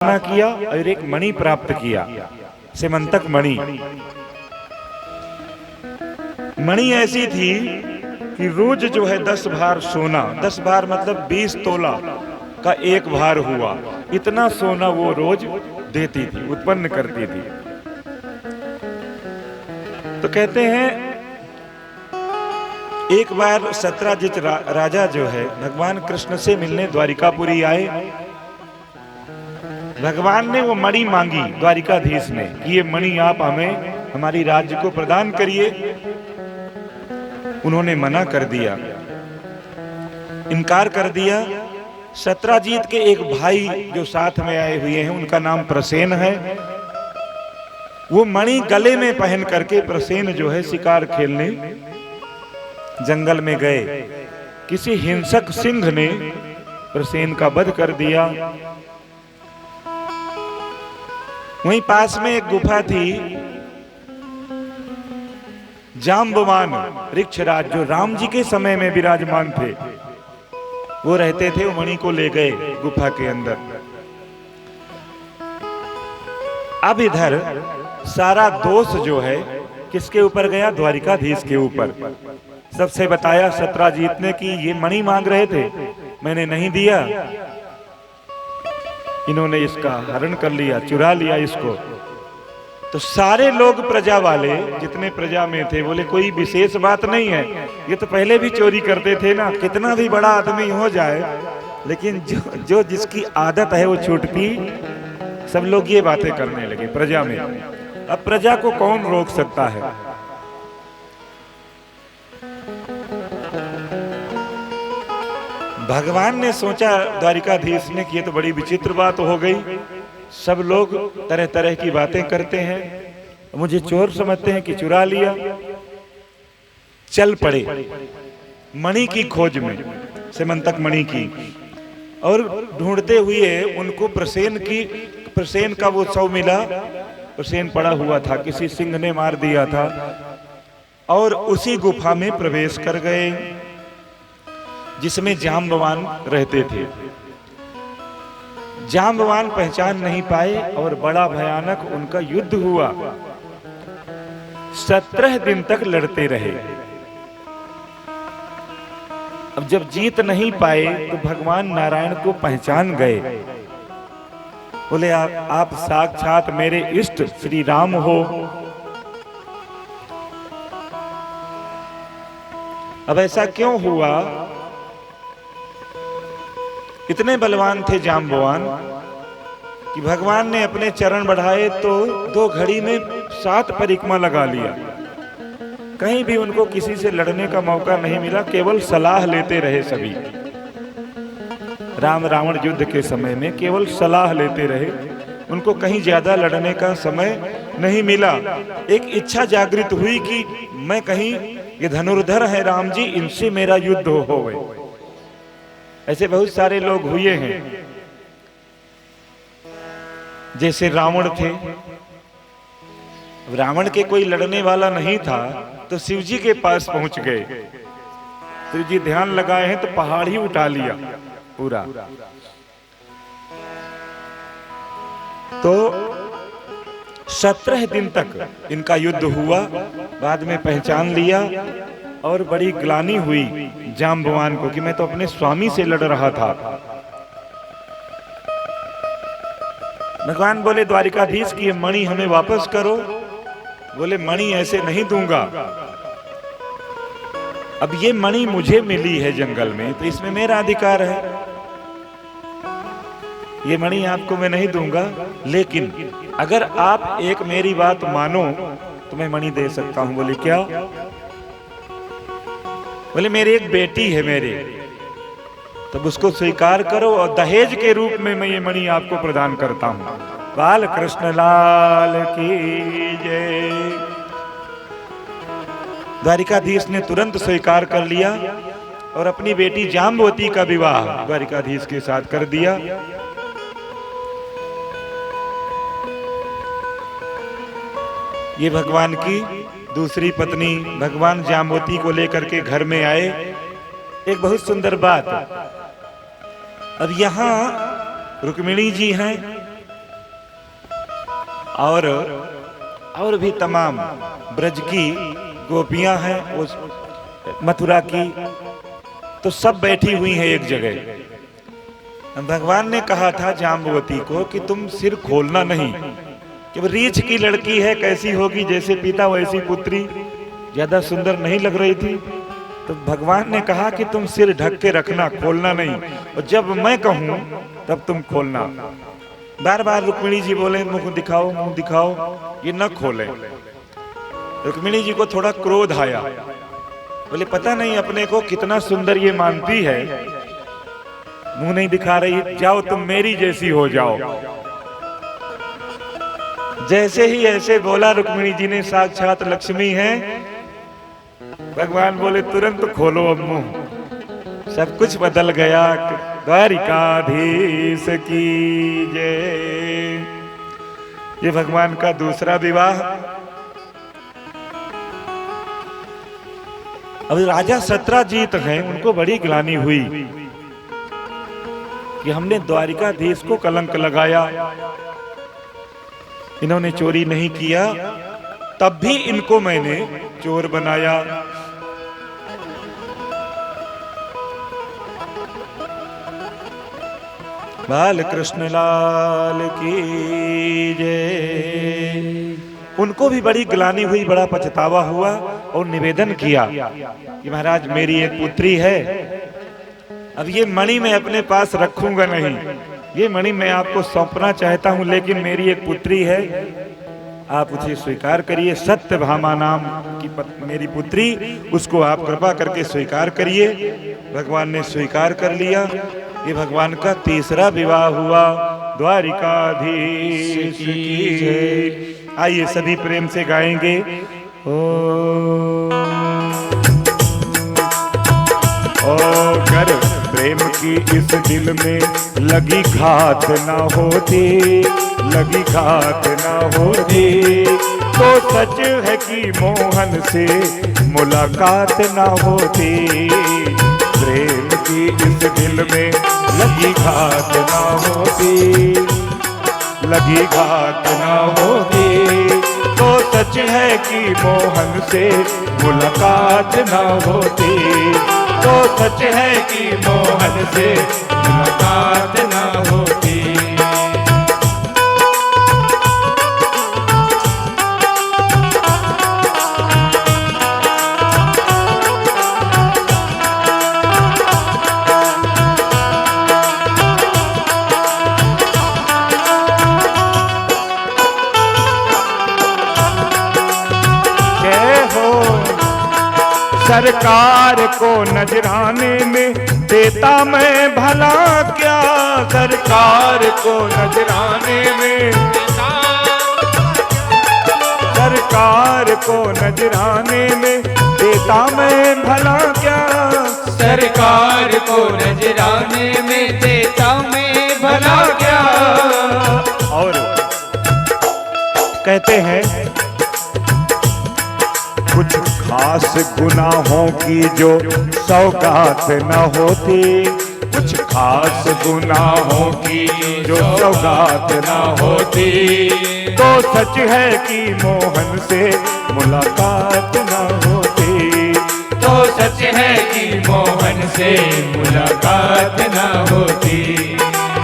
किया और एक मणि प्राप्त किया, सेमंतक मणि। मणि ऐसी थी कि रोज जो है 10 भार सोना, 10 भार मतलब 20 तोला का एक भार हुआ, इतना सोना वो रोज देती थी, उत्पन्न करती थी। तो कहते हैं एक बार सत्राजित राजा जो है भगवान कृष्ण से मिलने द्वारिकापुरी आए। भगवान ने वो मणि मांगी द्वारिकाधीश ने कि ये मणि आप हमें हमारी राज्य को प्रदान करिए। उन्होंने मना कर दिया, इनकार कर दिया। सत्राजीत के एक भाई जो साथ में आए हुए हैं, उनका नाम प्रसेन है। वो मणि गले में पहन करके प्रसेन जो है शिकार खेलने जंगल में गए। किसी हिंसक सिंह ने प्रसेन का वध कर दिया। वहीं पास में एक गुफा थी, जाम्बवान वृक्षराज जो राम जी के समय में विराजमान थे, वो रहते थे। वो मणि को ले गए गुफा के अंदर। अब इधर सारा दोष जो है किसके ऊपर गया? द्वारिकाधीश के ऊपर। सबसे बताया सत्राजीत ने कि ये मणि मांग रहे थे, मैंने नहीं दिया, इन्होंने इसका हरण कर लिया, चुरा लिया इसको। तो सारे लोग प्रजा वाले जितने प्रजा में थे बोले कोई विशेष बात नहीं है, ये तो पहले भी चोरी करते थे ना, कितना भी बड़ा आदमी हो जाए, लेकिन जो जिसकी आदत है वो छूटती। सब लोग ये बातें करने लगे प्रजा में। अब प्रजा को कौन रोक सकता है? भगवान ने सोचा द्वारिकाधीश ने कि ये तो बड़ी विचित्र बात हो गई, सब लोग तरह तरह की बातें करते हैं, मुझे चोर समझते हैं कि चुरा लिया। चल पड़े मणि की खोज में, सेमंतक मणि की, और ढूंढते हुए उनको प्रसेन का वो शव मिला। प्रसेन पड़ा हुआ था, किसी सिंह ने मार दिया था, और उसी गुफा में प्रवेश कर गए जिसमें जाम्बवान रहते थे। जाम्बवान पहचान नहीं पाए और बड़ा भयानक उनका युद्ध हुआ। 17 दिन तक लड़ते रहे। अब जब जीत नहीं पाए तो भगवान नारायण को पहचान गए। बोले आप साक्षात मेरे इष्ट श्री राम हो। अब ऐसा क्यों हुआ? इतने बलवान थे जाम्बवान कि भगवान ने अपने चरण बढ़ाए तो 2 घड़ी में 7 परिक्रमा लगा लिया। कहीं भी उनको किसी से लड़ने का मौका नहीं मिला, केवल सलाह लेते रहे सभी। राम रावण युद्ध के समय में केवल सलाह लेते रहे, उनको कहीं ज्यादा लड़ने का समय नहीं मिला। एक इच्छा जागृत हुई कि मैं कहीं, ये धनुर्धर है राम जी, इनसे मेरा युद्ध हो गए। ऐसे बहुत सारे लोग हुए हैं, जैसे रावण थे। रावण के कोई लड़ने वाला नहीं था तो शिव जी के पास पहुंच गए। शिव जी ध्यान लगाए हैं तो पहाड़ ही उठा लिया पूरा। तो 17 दिन तक इनका युद्ध हुआ। बाद में पहचान लिया और बड़ी ग्लानि हुई जाम्बवान को कि मैं तो अपने स्वामी से लड़ रहा था। भगवान बोले द्वारिकाधीश की ये मणि हमें वापस करो। बोले मणि ऐसे नहीं दूंगा, अब ये मणि मुझे मिली है जंगल में तो इसमें मेरा अधिकार है, ये मणि आपको मैं नहीं दूंगा, लेकिन अगर आप एक मेरी बात मानो तो मैं मणि दे सकता हूं। बोले क्या? बोले मेरी एक बेटी है मेरे, तब उसको स्वीकार करो और दहेज के रूप में मैं ये मणि आपको प्रदान करता हूं। बाल कृष्ण लाल की जय। द्वारिकाधीश ने तुरंत स्वीकार कर लिया और अपनी बेटी जाम्बवती का विवाह द्वारिकाधीश के साथ कर दिया। ये भगवान की दूसरी पत्नी भगवान जाम्बवती को लेकर के घर में आए। एक बहुत सुंदर बात, अब यहां रुक्मिणी जी हैं और भी तमाम ब्रज की गोपियां हैं, उस मथुरा की, तो सब बैठी हुई हैं एक जगह। भगवान ने कहा था जाम्बवती को कि तुम सिर खोलना नहीं, कि वो रीछ की लड़की है, कैसी होगी, जैसे पिता वैसी पुत्री, ज्यादा सुंदर नहीं लग रही थी। तो भगवान ने कहा कि तुम सिर ढक के रखना, खोलना नहीं, और जब मैं कहूं तब तुम खोलना। बार बार रुक्मिणी जी बोले मुंह दिखाओ, मुंह दिखाओ, ये न खोले। रुक्मिणी जी को थोड़ा क्रोध आया, बोले पता नहीं अपने को कितना सुंदर ये मानती है, मुंह नहीं दिखा रही, जाओ तुम मेरी जैसी हो जाओ। जैसे ही ऐसे बोला रुक्मिणी जी ने, साक्षात लक्ष्मी हैं, भगवान बोले तुरंत खोलो अब मुंह। सब कुछ बदल गया। द्वारिकाधीश की जय। ये भगवान का दूसरा विवाह। अब राजा सत्राजीत हैं, उनको बड़ी ग्लानि हुई कि हमने द्वारिकाधीश को कलंक लगाया, इन्होंने चोरी नहीं किया, तब भी इनको मैंने चोर बनाया। बाल कृष्ण लाल की जय। उनको भी बड़ी ग्लानि हुई, बड़ा पछतावा हुआ, और निवेदन किया कि महाराज मेरी एक पुत्री है, अब ये मणि मैं अपने पास रखूंगा नहीं, ये मणि मैं आपको सौंपना चाहता हूं, लेकिन मेरी एक पुत्री है, आप उसे स्वीकार करिए। सत्यभामा नाम की मेरी पुत्री, उसको आप कृपा करके स्वीकार करिए। भगवान ने स्वीकार कर लिया। ये भगवान का तीसरा विवाह हुआ। द्वारिकाधीश की जय। आइए सभी प्रेम से गाएंगे। ओ कर प्रेम की इस दिल में लगी घात ना होती, लगी घात ना होती, तो सच है कि मोहन से मुलाकात ना होती। प्रेम की इस दिल में लगी घात ना होती, लगी घात ना होती, तो सच है कि मोहन से मुलाकात ना होती, तो सच है कि मोहन से मुलाकात ना होती। सरकार को नजराने में देता मैं भला क्या, सरकार को नजराने में, सरकार को नजराने में देता मैं भला क्या, सरकार को नजराने में देता मैं भला क्या। और कहते हैं कुछ खास गुनाहों की जो सौगात न होती, कुछ खास गुनाहों की जो सौगात न होती, तो सच है कि मोहन से मुलाकात न होती, तो सच है कि मोहन से मुलाकात न होती।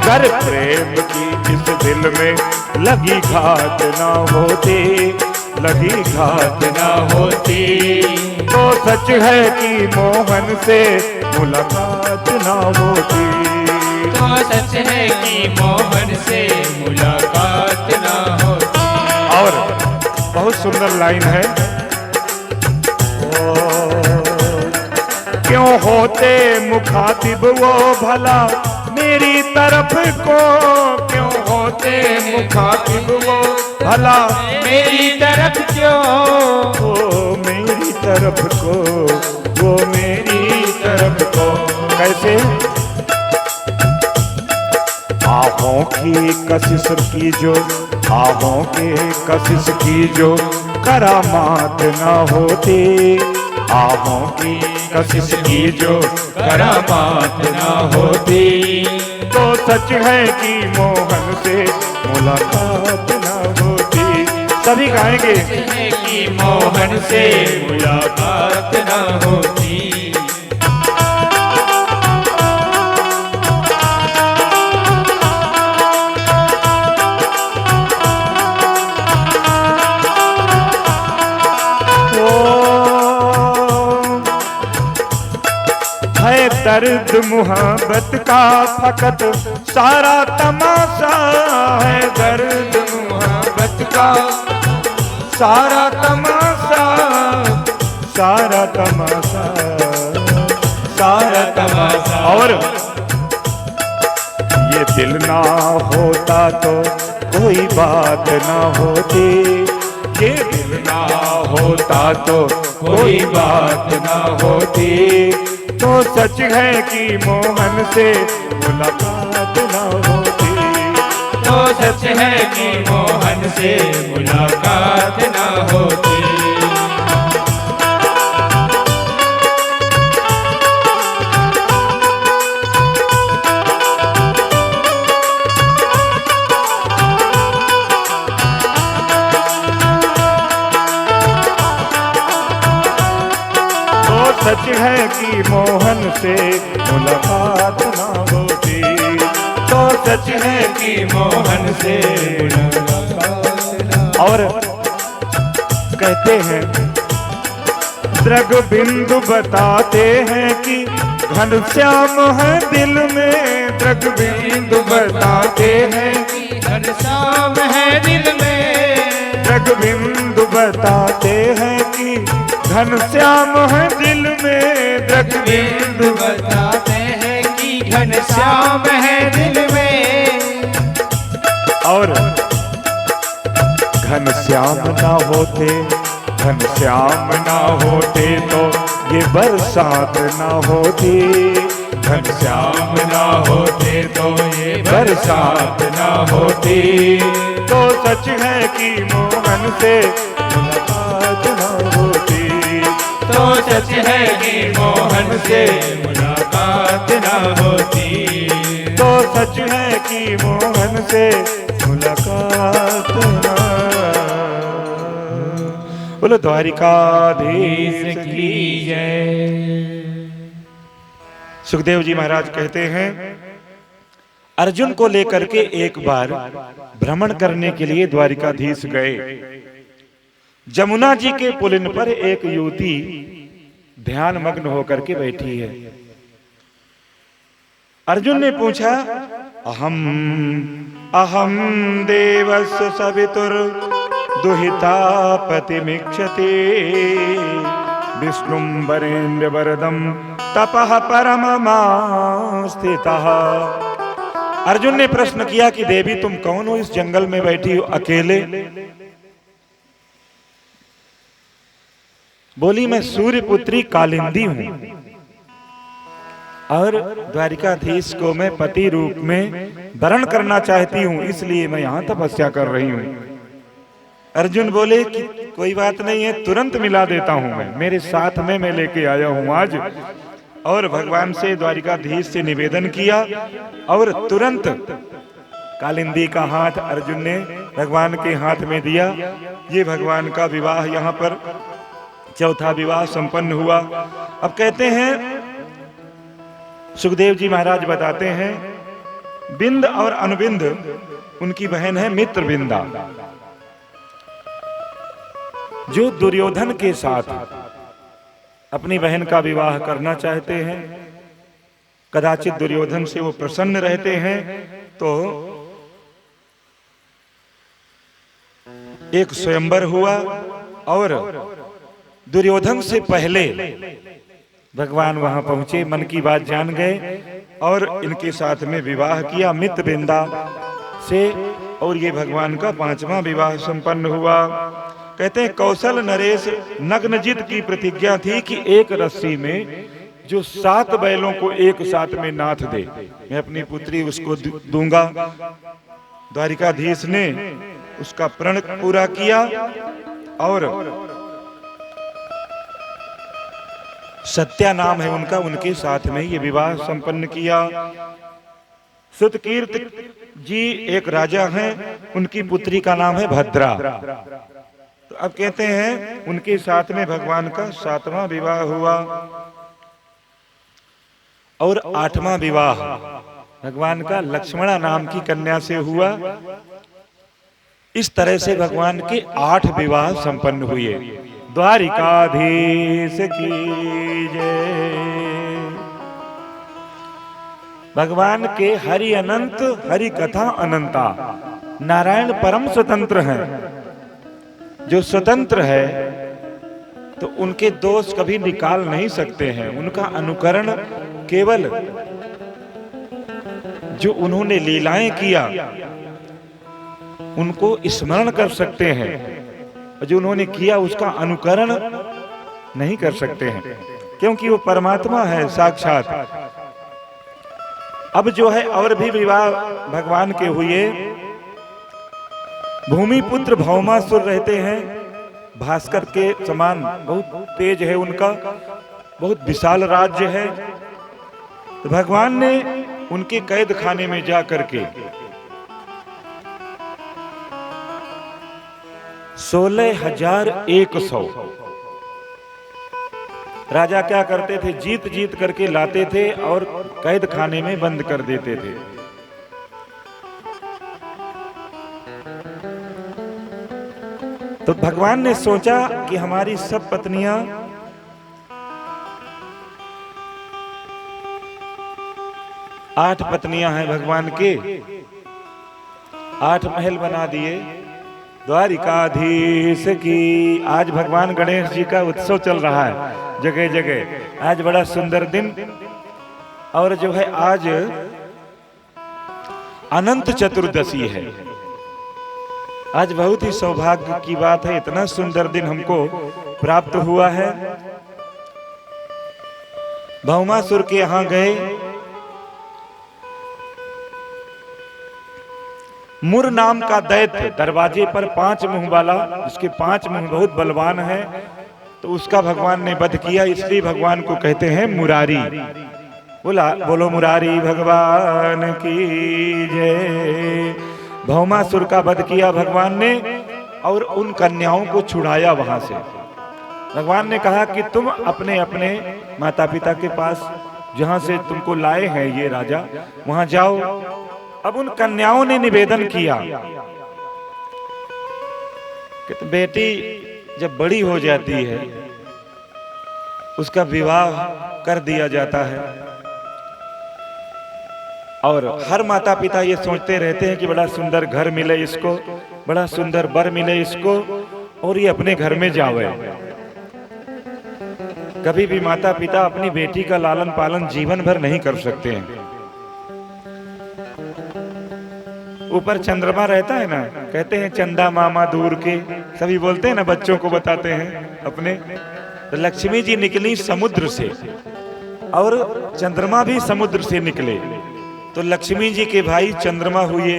कर प्रेम की इस दिल में लगी घात न होती, लगी घात ना होती, तो सच है कि मोहन से मुलाकात ना होती, तो सच है कि मोहन से मुलाकात ना होती। और बहुत सुंदर लाइन है। क्यों होते मुखातिब वो भला मेरी तरफ को, क्यों होते मुखातिब वो भला मेरी तरफ क्यों, वो मेरी तरफ को, वो मेरी तरफ को। कैसे? आहों की कशिश की जो, आहों के कशिश की जो करामात ना होती, आहों की कशिश की जो करामात ना होती, तो सच है कि मोहन से मुलाकात ना होती, सभी गाएंगे। सच है कि मोहन से मुलाकात न होती। है दर्द मुहब्बत का फकत सारा तमाशा है, दर्द मुहब्बत का सारा तमाशा, सारा तमाशा, सारा तमाशा। और ये दिल ना होता तो कोई बात ना होती, ये दिल ना होता तो कोई बात ना होती। तो सच है कि मोहन से मुलाकात ना होती, तो सच है कि मोहन से मुलाकात न होती। सच है कि मोहन से मुलाकात ना होती, तो सच है कि मोहन से मुलाकात न। और कहते हैं द्रग बिंदु बताते हैं कि घनश्याम है दिल में, द्रग बिंदु बताते हैं कि घनश्याम है दिल में, द्रग बिंदु बताते हैं कि घनश्याम है दिल में, द्रग बिंदु बताते हैं कि घनश्याम है दिल में। और घनश्याम ना होते, घनश्याम ना होते तो ये बरसात ना होती, घनश्याम ना होते तो ये बरसात ना होती। तो सच है कि मोहन से मुलाकात ना होती, तो सच है कि मोहन से मुलाकात न होती। तो सच है कि मोहन से मुलाकात ना। बोलो द्वारिकाधीश की जय। सुखदेव जी महाराज कहते हैं अर्जुन को लेकर के एक बार भ्रमण करने के लिए द्वारिकाधीश गए। जमुना जी के पुलिन पर एक युवती ध्यान मग्न होकर के बैठी है। अर्जुन ने पूछा अहम अहम देवस्य सवितुर दुहिता पतिमिक्षते विष्णुं वरेण्य वरदं तपः परममास्थितः। अर्जुन ने प्रश्न किया कि देवी तुम कौन हो, इस जंगल में बैठी हो अकेले? बोली मैं सूर्य पुत्री कालिंदी हूं और द्वारिकाधीश को मैं पति रूप में वरण करना चाहती हूं, इसलिए मैं यहां तपस्या कर रही हूं। अर्जुन बोले कि कोई बात नहीं है, तुरंत मिला देता हूं, मैं मेरे साथ में मैं लेके आया हूं आज। और भगवान से द्वारिकाधीश से निवेदन किया और तुरंत कालिंदी का हाथ अर्जुन ने भगवान के हाथ में दिया। ये भगवान का विवाह यहाँ पर चौथा विवाह संपन्न हुआ। अब कहते हैं सुखदेव जी महाराज बताते हैं बिंद और अनुबिंद उनकी बहन है मित्रबिंदा, जो दुर्योधन के साथ अपनी बहन का विवाह करना चाहते हैं। कदाचित दुर्योधन से वो प्रसन्न रहते हैं तो एक स्वयंवर हुआ और दुर्योधन से पहले भगवान वहां पहुंचे, मन की बात जान गए और इनके साथ में विवाह किया मित्रबिंदा से। और ये भगवान का 5वां विवाह संपन्न हुआ। कहते हैं कौशल नरेश नग्नजित की प्रतिज्ञा थी कि एक रस्सी में जो 7 बैलों को एक साथ में नाथ दे, मैं अपनी पुत्री उसको दूंगा। द्वारिकाधीश ने उसका प्रण पूरा किया और सत्या नाम है उनका, उनके साथ में ये विवाह संपन्न किया। सुतकीर्त जी एक राजा हैं, उनकी पुत्री का नाम है भद्रा। तो अब कहते हैं उनके साथ में भगवान का 7वां विवाह हुआ और 8वां विवाह भगवान का लक्ष्मणा नाम की कन्या से हुआ। इस तरह से भगवान के 8 विवाह संपन्न हुए। द्वारिकाधीश की जय। भगवान के हरि अनंत, हरि कथा अनंता। नारायण परम स्वतंत्र हैं। जो स्वतंत्र है तो उनके दोष कभी निकाल नहीं सकते हैं। उनका अनुकरण केवल जो उन्होंने लीलाएं किया उनको स्मरण कर सकते हैं, और जो उन्होंने किया उसका अनुकरण नहीं कर सकते हैं, क्योंकि वो परमात्मा है साक्षात। अब जो है और भी विवाह भगवान के हुए। भूमिपुत्र भौमासुर रहते हैं, भास्कर के समान बहुत तेज है उनका, बहुत विशाल राज्य है। तो भगवान ने उनके कैद खाने में जा करके 16,100 राजा क्या करते थे, जीत जीत करके लाते थे और कैद खाने में बंद कर देते थे। तो भगवान ने सोचा कि हमारी सब पत्नियां आठ पत्नियां हैं भगवान के, 8 महल बना दिए। द्वारिकाधीश की। आज भगवान गणेश जी का उत्सव चल रहा है जगह जगह। आज बड़ा सुंदर दिन, और जो है आज अनंत चतुर्दशी है। आज बहुत ही सौभाग्य की बात है, इतना सुंदर दिन हमको प्राप्त हुआ है। भौमासुर के यहां गए। मुर नाम का दैत्य दरवाजे पर 5 मुंह वाला, उसके 5 मुंह बहुत बलवान है, तो उसका भगवान ने वध किया। इसलिए भगवान को कहते हैं मुरारी। बोलो मुरारी भगवान की जय। भौमासुर का वध किया भगवान ने और उन कन्याओं को छुड़ाया वहां से। भगवान ने कहा कि तुम अपने अपने माता पिता के पास, जहां से तुमको लाए हैं ये राजा, वहां जाओ। अब उन कन्याओं ने निवेदन किया कि बेटी जब बड़ी हो जाती है उसका विवाह कर दिया जाता है, और हर माता पिता ये सोचते रहते हैं कि बड़ा सुंदर घर मिले इसको, बड़ा सुंदर वर मिले इसको, और ये अपने घर में जावे। कभी भी माता पिता अपनी बेटी का लालन पालन जीवन भर नहीं कर सकते हैं। ऊपर चंद्रमा रहता है ना, कहते हैं चंदा मामा दूर के, सभी बोलते हैं ना, बच्चों को बताते हैं अपने। तो लक्ष्मी जी निकली समुद्र से और चंद्रमा भी समुद्र से निकले, तो लक्ष्मी जी के भाई चंद्रमा हुए।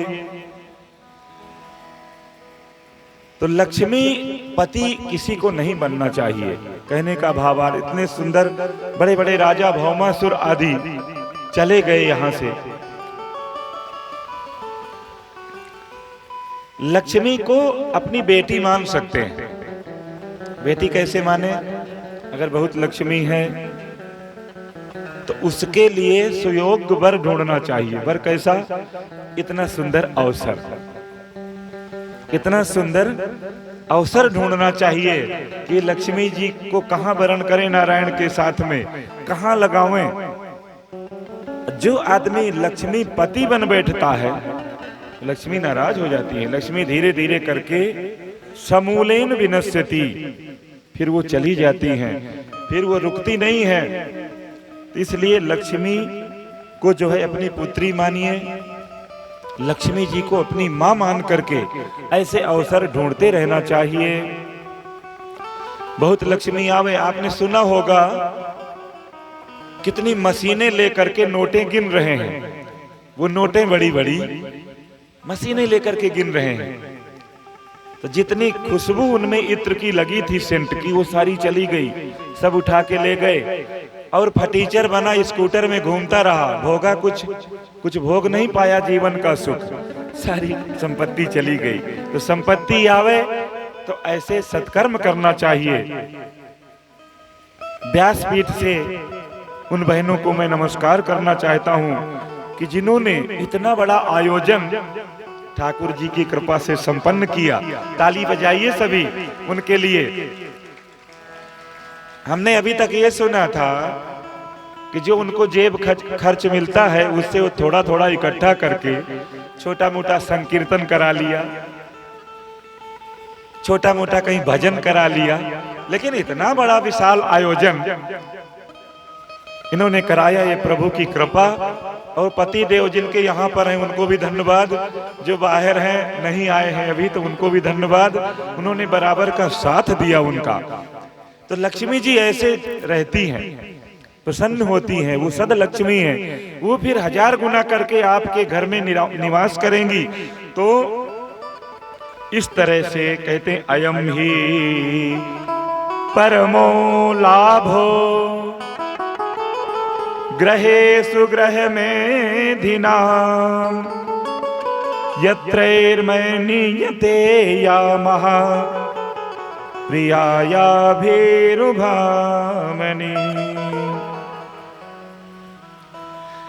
तो लक्ष्मी पति किसी को नहीं बनना चाहिए, कहने का भाव। इतने सुंदर बड़े बड़े राजा भौमासुर आदि चले गए यहां से। लक्ष्मी को अपनी बेटी मान सकते हैं। बेटी कैसे माने? अगर बहुत लक्ष्मी है तो उसके लिए सुयोग्य वर ढूंढना चाहिए। वर कैसा? इतना सुंदर अवसर, इतना सुंदर अवसर ढूंढना चाहिए कि लक्ष्मी जी को कहां वरण करें, नारायण के साथ में कहां लगावें। जो आदमी लक्ष्मी पति बन बैठता है, लक्ष्मी नाराज हो जाती है। लक्ष्मी धीरे धीरे करके समूलेन विनश्यति, फिर वो चली जाती हैं, फिर वो रुकती नहीं है। तो इसलिए लक्ष्मी को जो है अपनी पुत्री मानिए, लक्ष्मी जी को अपनी मां मान करके ऐसे अवसर ढूंढते रहना चाहिए। बहुत लक्ष्मी आवे। आपने सुना होगा कितनी मशीनें लेकर के नोटें गिन रहे हैं। वो नोटें बड़ी बड़ी मशीनें लेकर के गिन रहे हैं। तो जितनी खुशबू उनमें इत्र की लगी थी, सेंट की, वो सारी चली गई। सब उठा के ले गए और फटीचर बना स्कूटर में घूमता रहा। भोगा कुछ भोग नहीं पाया जीवन का सुख, सारी संपत्ति चली गई। तो संपत्ति आवे तो ऐसे सत्कर्म करना चाहिए। व्यासपीठ से उन बहनों को मैं नमस्कार करना चाहता हूं कि जिन्होंने इतना बड़ा आयोजन ठाकुर जी की कृपा से संपन्न किया। ताली बजाइए सभी उनके लिए। हमने अभी तक ये सुना था कि जो उनको जेब खर्च मिलता है उससे वो थोड़ा थोड़ा इकट्ठा करके छोटा मोटा संकीर्तन करा लिया, छोटा मोटा कहीं भजन करा लिया, लेकिन इतना बड़ा विशाल आयोजन इन्होंने कराया, ये प्रभु की कृपा। और पति देव जिनके यहाँ पर हैं उनको भी धन्यवाद, जो बाहर हैं नहीं आए हैं अभी तो उनको भी धन्यवाद, उन्होंने बराबर का साथ दिया उनका। तो लक्ष्मी जी ऐसे रहती हैं, प्रसन्न होती हैं, वो सद लक्ष्मी हैं, वो फिर 1000 गुना करके आपके घर में निवास करेंगी। तो इस तरह से कहते हैं अयम ही परमो लाभो ग्रहे सुग्रह में धिनाम यत्रैर्मनीयते या महा प्रियाया भीरुभामनी।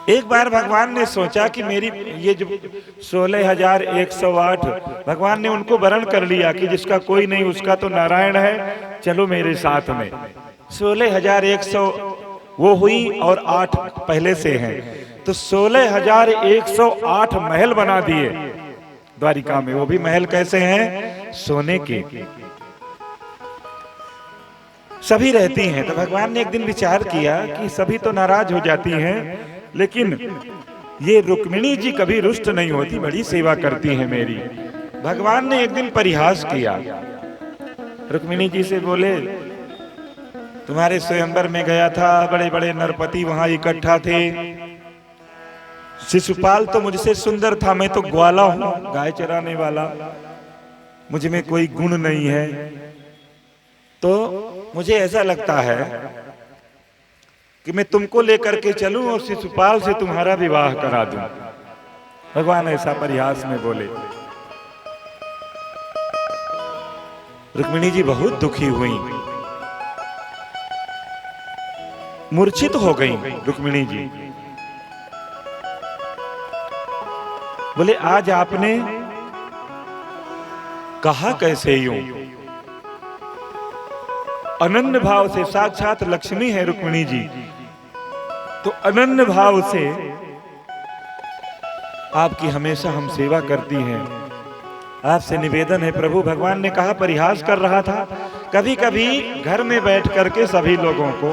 एक बार भगवान ने सोचा कि मेरी ये जो 16,108 भगवान ने उनको वरण कर लिया कि जिसका कोई नहीं उसका तो नारायण है, चलो मेरे साथ में। 16,100 वो हुई और 8 पहले से हैं, तो 16,108 महल बना दिए द्वारिका में। वो भी महल कैसे हैं? सोने के। सभी रहती हैं। तो भगवान ने एक दिन विचार किया कि सभी तो नाराज हो जाती हैं, लेकिन ये रुक्मिणी जी कभी रुष्ट नहीं होती, बड़ी सेवा करती है मेरी। भगवान ने एक दिन परिहास किया, रुक्मिणी जी से बोले तुम्हारे स्वयंवर में गया था, बड़े बड़े नरपति वहां इकट्ठा थे, शिशुपाल तो मुझसे सुंदर था, मैं तो ग्वाला हूं, गाय चराने वाला, मुझ में कोई गुण नहीं है, तो मुझे ऐसा लगता है कि मैं तुमको लेकर के चलूं और शिशुपाल से तुम्हारा विवाह करा दूं। भगवान ऐसा परिहास में बोले। रुक्मिणी जी बहुत दुखी हुई, मूर्छित हो गई रुक्मिणी जी। बोले आज आपने कहा कैसे यूं? अनन्य भाव से, साक्षात लक्ष्मी है रुक्मिणी जी, तो अनन्य भाव से आपकी हमेशा हम सेवा करती हैं, आपसे निवेदन है प्रभु। भगवान ने कहा परिहास कर रहा था। कभी कभी घर में बैठ करके सभी लोगों को,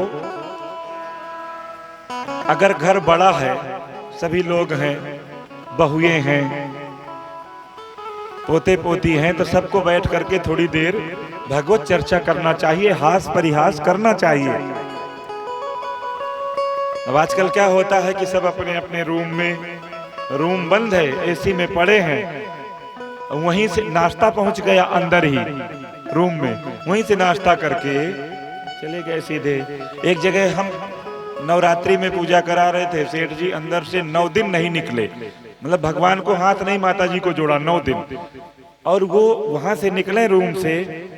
अगर घर बड़ा है, सभी लोग हैं, बहुएं हैं, पोते पोती हैं, तो सबको बैठ करके थोड़ी देर भगवत चर्चा करना चाहिए, हास परिहास करना चाहिए। अब आजकल क्या होता है कि सब अपने अपने रूम में, रूम बंद है, एसी में पड़े हैं, वहीं से नाश्ता पहुंच गया अंदर ही रूम में, वहीं से नाश्ता करके चले गए सीधे। एक जगह हम नवरात्रि में पूजा करा रहे थे, सेठ जी अंदर से 9 दिन नहीं निकले, मतलब भगवान को हाथ नहीं माता जी को जोड़ा 9 दिन, और वो वहां से निकले रूम से,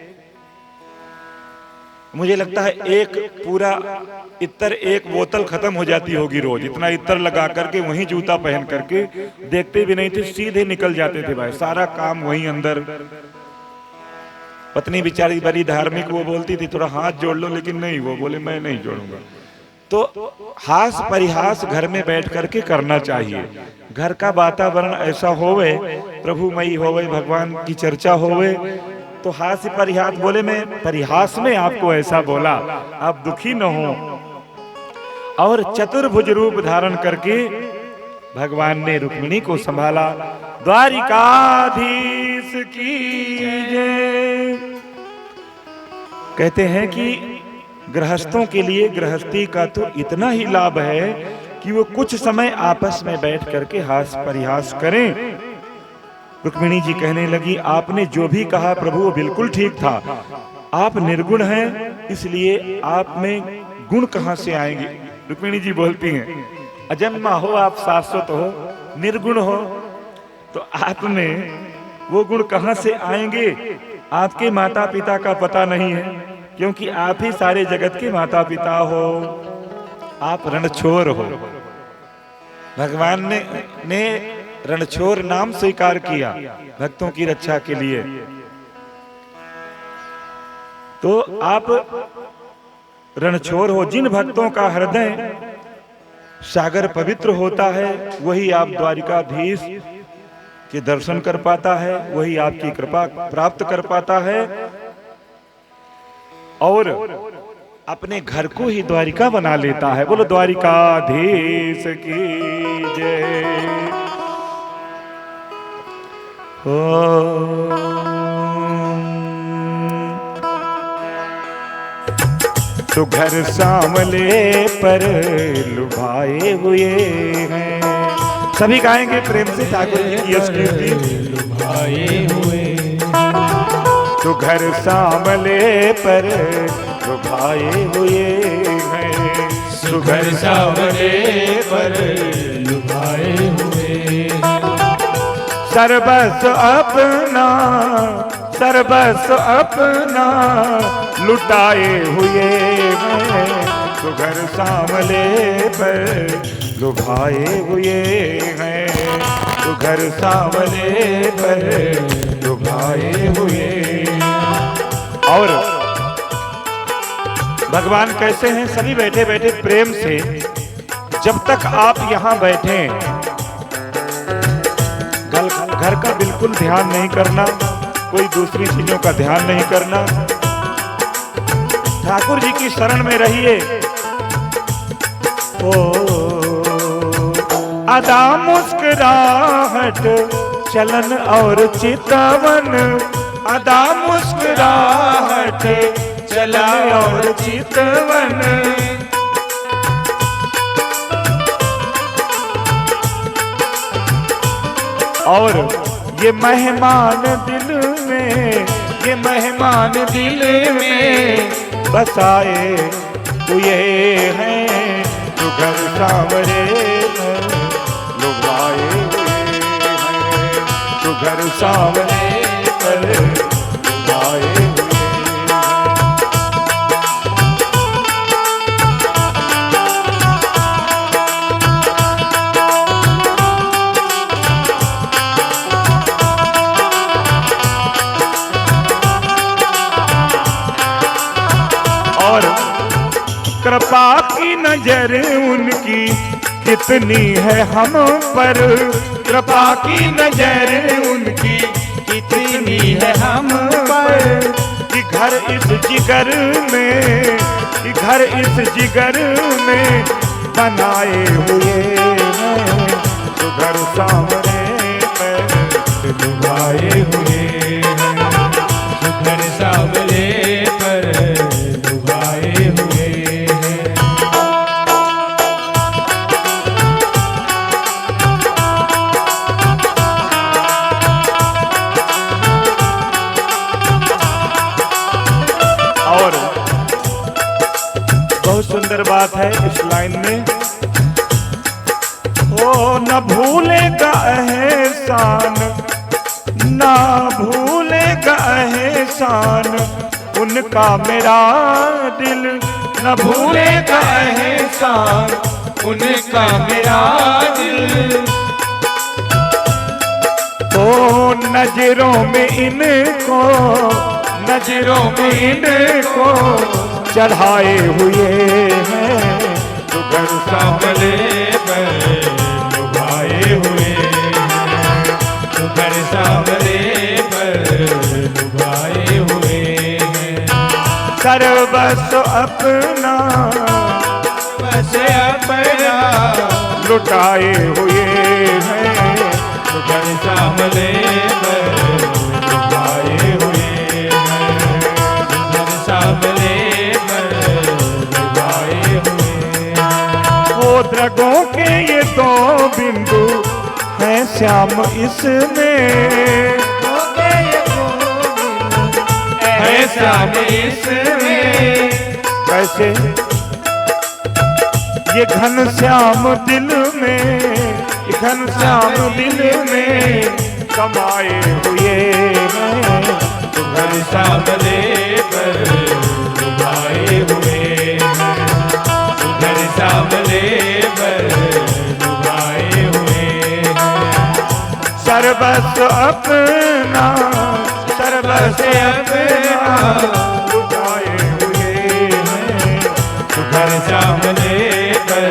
मुझे लगता है एक पूरा इत्र, एक बोतल खत्म हो जाती होगी रोज, इतना इत्र लगा करके वहीं जूता पहन करके, देखते भी नहीं थे, सीधे निकल जाते थे भाई, सारा काम वहीं अंदर। पत्नी बेचारी बड़ी धार्मिक, वो बोलती थी थोड़ा हाथ जोड़ लो, लेकिन नहीं, वो बोले मैं नहीं जोड़ूंगा। तो हास परिहास घर में बैठ करके करना चाहिए। घर का वातावरण ऐसा होवे, प्रभुमयी होवे, भगवान की चर्चा होवे, तो हास्य परिहास। बोले मैं परिहास में आपको ऐसा बोला, आप दुखी न हो। और चतुर्भुज रूप धारण करके भगवान ने रुक्मिणी को संभाला। द्वारिकाधीश की जय। कहते हैं कि गृहस्थों के लिए गृहस्थी का तो इतना ही लाभ है कि वो कुछ समय आपस में बैठ करके हास परिहास करें। रुक्मिणी जी कहने लगी आपने जो भी कहा प्रभु वो बिल्कुल ठीक था, आप निर्गुण हैं, इसलिए आप में गुण कहां से आएंगे। रुक्मिणी जी बोलती हैं अजन्मा हो आप, शाश्वत हो, निर्गुण हो, तो आप में वो गुण कहां से आएंगे। आपके माता पिता का पता नहीं है, क्योंकि आप ही सारे जगत के माता पिता हो। आप रणछोर हो। भगवान ने रणछोर नाम स्वीकार किया भक्तों की रक्षा के लिए। तो आप रणछोर हो। जिन भक्तों का हृदय सागर पवित्र होता है वही आप द्वारिकाधीश के दर्शन कर पाता है, वही आपकी कृपा प्राप्त कर पाता है और अपने घर को ही द्वारिका बना लेता है। बोलो द्वारिकाधीश की जय। तो घर सांवले पर लुभाए हुए हैं। सभी गाएंगे प्रेम से ठाकुर जी की यश कीर्ति। लुभाए हुए तो घर सांवले पर लुभाए हुए हैं। सुघर सांवले पर लुभाए हुए सर्वस्व अपना लुटाए हुए हैं। तो घर सांवले पर लुभाए हुए हैं। तो घर सांवले पर लुभाए हुए। और भगवान कैसे हैं? सभी बैठे बैठे प्रेम से, जब तक आप यहां बैठे घर का बिल्कुल ध्यान नहीं करना, कोई दूसरी चीजों का ध्यान नहीं करना। ठाकुर जी की शरण में रहिए। ओ अदा मुस्कुराहट चलन और चितवन, अदा मुस्कुराहट चलन और चितवन। और ये मेहमान दिल में, ये मेहमान दिल में बसाए हुए हैं। तो घर सांवरे लुभाए हुए हैं। तो घर सांवरे पर लुभाए हुए हैं। कृपा की नजर उनकी कितनी है हम पर। कृपा की नजर उनकी कितनी है हम पर। कि घर इस जिगर में, कि घर इस जिगर में बनाए हुए हैं। तो घर सांवरे पर लुभाए हुए हैं। तो घर सांवले पर लुभाए हुए सुंदर बात है इस लाइन में। ओ न भूलेगा एहसान, ना भूलेगा एहसान उनका मेरा दिल। न भूलेगा एहसान उनका मेरा दिल। ओ नजरों में इनको, नजरों में इनको चढ़ाए हुए हैं। तो घर सांवले पर लुभाए हुए हैं। तो घर सांवले पर लुभाए हुए हैं। सर्वस्व अपना बस अपना लुटाए हुए हैं। तो घर सांवले पर लुभाए हुए हैं। तो घर सांवले द्रगों के ये दो बिंदु हैं श्याम इसमें। है श्याम इसमें। कैसे? ये घन श्याम दिल में, ये घन श्याम दिल में समाए हुए हैं। तो घन सुघर सामले पर डुबाए हुए हैं, सुघर सामले पर डुबाए हुए हैं। सर्वस्व अपना सर्वस्व अपना लुटाए हुए हैं, सुघर सामले पर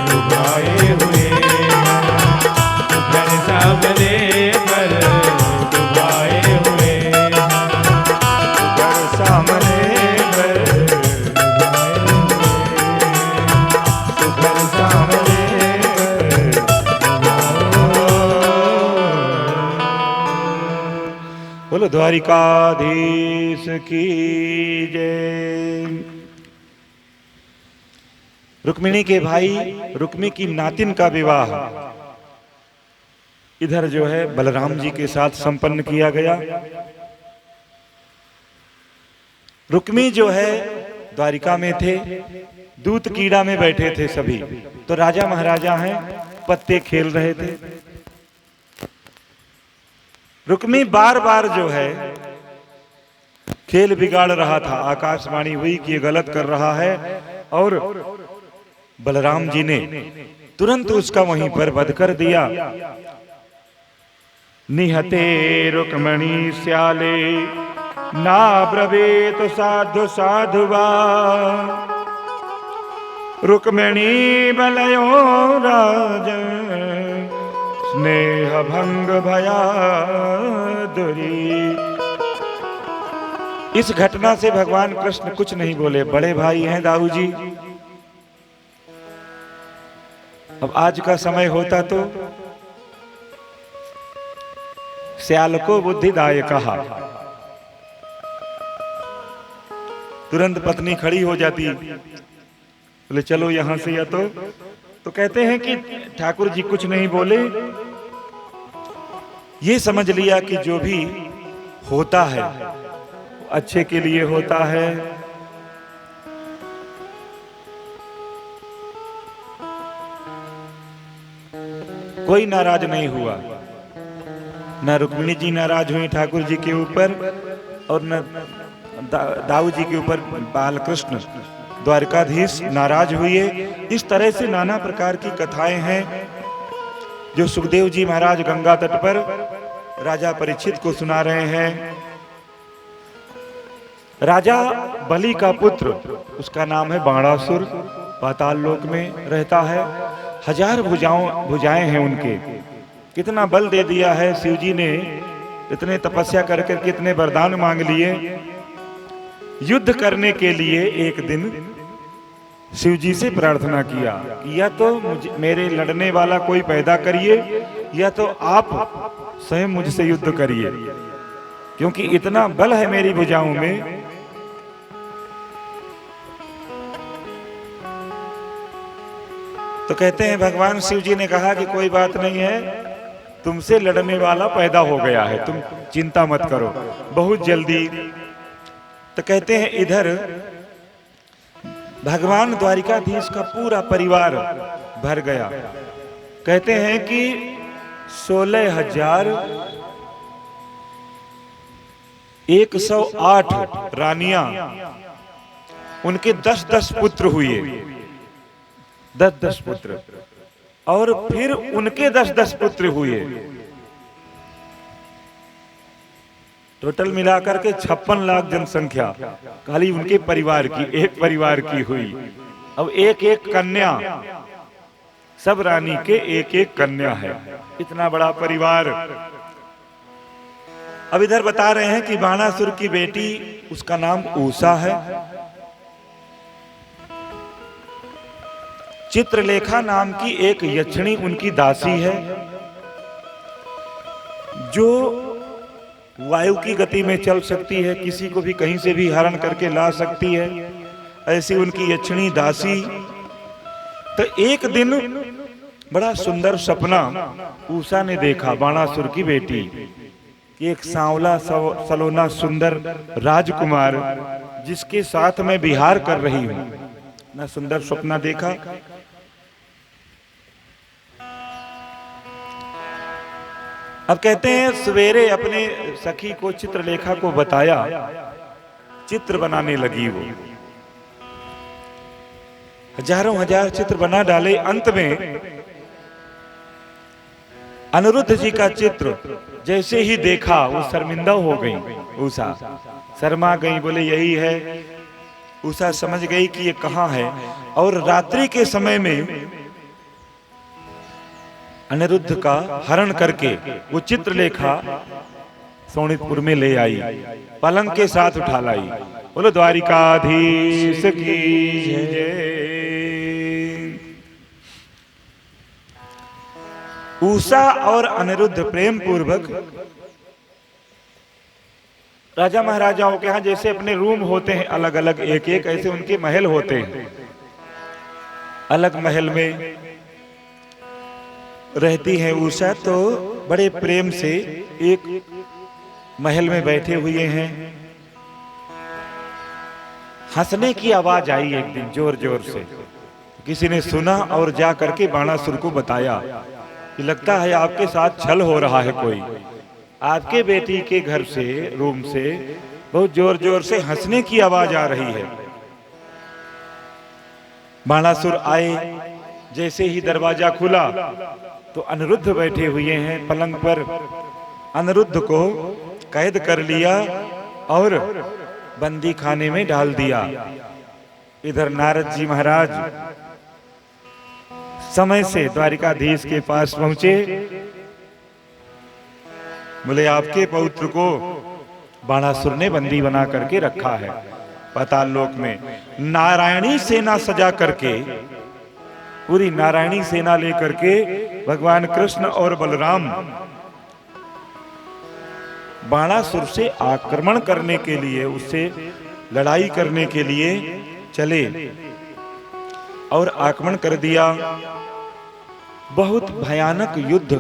डुबाए हुए हैं, सुघर सामले पर डुबाए हुए हैं, सुघर सामने पर सुघर सामने बोलो द्वारिकाधीश की जय। रुक्मिणी के भाई रुक्मी की नातिन का विवाह इधर जो है बलराम जी के साथ संपन्न किया गया। रुक्मी जो है द्वारिका में थे, दूत कीड़ा में बैठे थे सभी, तो राजा महाराजा हैं पत्ते खेल रहे थे। रुक्मी बार बार जो है खेल बिगाड़ रहा था, आकाशवाणी हुई कि ये गलत कर रहा है, और बलराम जी ने तुरंत उसका वहीं पर वध कर दिया। निहते रुक्मणी स्याले ना ब्रवीत साधु साधुवा, रुक्मिणी बलयो राजन स्नेह भंग भया दुरी। इस घटना से भगवान कृष्ण कुछ नहीं बोले, बड़े भाई हैं दाऊ जी। अब आज का समय होता तो स्याल को बुद्धिदाय कहा, तुरंत पत्नी खड़ी हो जाती, बोले चलो यहां से, या तो कहते हैं कि ठाकुर जी कुछ नहीं बोले, ये समझ लिया कि जो भी होता है अच्छे के लिए होता है। कोई नाराज नहीं हुआ, न रुक्मिणी जी नाराज हुई ठाकुर जी के ऊपर, और न दाऊ जी के ऊपर बालकृष्ण द्वारकाधीश नाराज हुए। इस तरह से नाना प्रकार की कथाएं हैं जो सुखदेव जी महाराज गंगा तट पर राजा परीक्षित को सुना रहे हैं। राजा बलि का पुत्र, उसका नाम है बाणासुर, पाताल लोक में रहता है। 1000 भुजाएं हैं उनके, कितना बल दे दिया है शिव जी ने, इतने तपस्या करके कितने वरदान मांग लिए। युद्ध करने के लिए एक दिन शिव जी से प्रार्थना किया कि या तो मेरे लड़ने वाला कोई पैदा करिए, या तो आप स्वयं मुझसे युद्ध करिए, क्योंकि इतना बल है मेरी भुजाओं में। तो कहते हैं भगवान शिव जी ने कहा कि कोई बात नहीं है, तुमसे लड़ने वाला पैदा हो गया है, तुम चिंता मत करो, बहुत जल्दी। तो कहते हैं इधर भगवान द्वारिकाधीश का पूरा परिवार भर गया। कहते हैं कि 16,108 रानियां, उनके 10-10 पुत्र हुए, 10-10 पुत्र, और फिर उनके 10-10 पुत्र हुए। टोटल मिलाकर के 56 लाख जनसंख्या खाली उनके परिवार की, एक परिवार की हुई। अब एक एक कन्या, सब रानी के एक एक कन्या है, इतना बड़ा परिवार। अब इधर बता रहे हैं कि बाणासुर की बेटी, उसका नाम उषा है। चित्रलेखा नाम की एक यक्षिणी उनकी दासी है, जो वायु की गति में चल सकती है, किसी को भी कहीं से भी हरण करके ला सकती है, ऐसी उनकी यक्षिणी दासी। तो एक दिन बड़ा सुंदर सपना उषा ने देखा, बाणासुर की बेटी, कि एक सांवला सलोना सुंदर राजकुमार जिसके साथ मैं विहार कर रही हूं, ना सुंदर सपना देखा। अब कहते हैं सवेरे अपने सखी को चित्रलेखा को बताया, चित्र बनाने लगी वो, हजारों हजार चित्र बना डाले। अंत में अनिरुद्ध जी का चित्र जैसे ही देखा वो शर्मिंदा हो गई। उषा शर्मा गई, बोले यही है। उषा समझ गई कि ये कहाँ है, और रात्रि के समय में अनिरुद्ध का हरण करके वो चित्रलेखा सोनितपुर में ले आई, पलंग के साथ उठा लाई। बोलो द्वारिकाधीश की जय। उषा और अनिरुद्ध प्रेम पूर्वक राजा महाराजाओं के यहाँ जैसे अपने रूम होते हैं अलग अलग एक एक, ऐसे उनके महल होते हैं। अलग महल में रहती है उषा, तो बड़े प्रेम से एक महल में बैठे हुए हैं। हंसने की आवाज आई एक दिन जोर जोर से, किसी ने सुना और जा करके बाणासुर को बताया कि लगता है आपके साथ छल हो रहा है कोई। आपके बेटी के घर से, रूम से बहुत जोर जोर से हंसने की आवाज आ रही है। बाणासुर आए, जैसे ही दरवाजा खुला तो अनिरुद्ध बैठे हुए हैं पलंग पर। अनिरुद्ध को कैद कर लिया और बंदी खाने में डाल दिया। इधर नारद जी महाराज समय से द्वारिकाधीश के पास पहुंचे। बोले आपके पौत्र को बाणासुर ने बंदी बना करके रखा है पाताल लोक में। नारायणी सेना सजा करके, पूरी नारायणी सेना लेकर के भगवान कृष्ण और बलराम बाणासुर से आक्रमण करने के लिए, उससे लड़ाई करने के लिए चले और आक्रमण कर दिया। बहुत भयानक युद्ध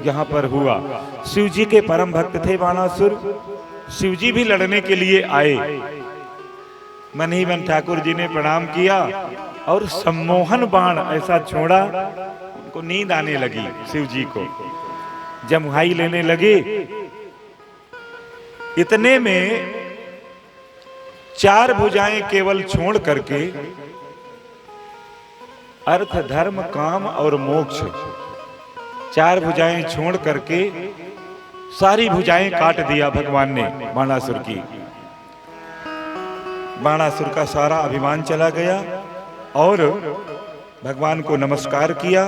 यहाँ पर हुआ। शिव जी के परम भक्त थे बाणासुर, शिव जी भी लड़ने के लिए आए। मन ही मन ठाकुर जी ने प्रणाम किया और सम्मोहन बाण ऐसा छोड़ा, उनको नींद आने लगी। शिव जी को जमुहाई लेने लगे। इतने में 4 भुजाएं केवल छोड़ करके अर्थ, धर्म, काम और मोक्ष, 4 भुजाएं छोड़ करके सारी भुजाएं काट दिया भगवान ने बाणासुर की। बाणासुर का सारा अभिमान चला गया और भगवान को नमस्कार किया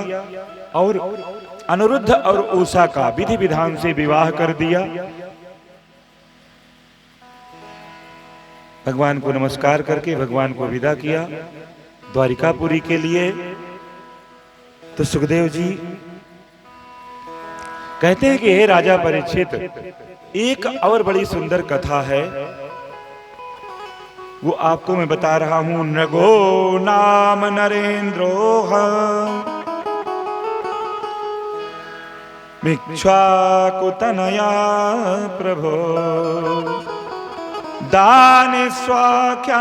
और अनिरुद्ध और उषा का विधि विधान से विवाह कर दिया। भगवान को नमस्कार करके भगवान को विदा किया द्वारिकापुरी के लिए। तो सुखदेव जी कहते हैं कि हे राजा परीक्षित, एक और बड़ी सुंदर कथा है, वो आपको मैं बता रहा हूं। नगो नाम नरेंद्रो मिक्ष्वाकुतनया प्रभो दाने स्वाख्यायमानेषु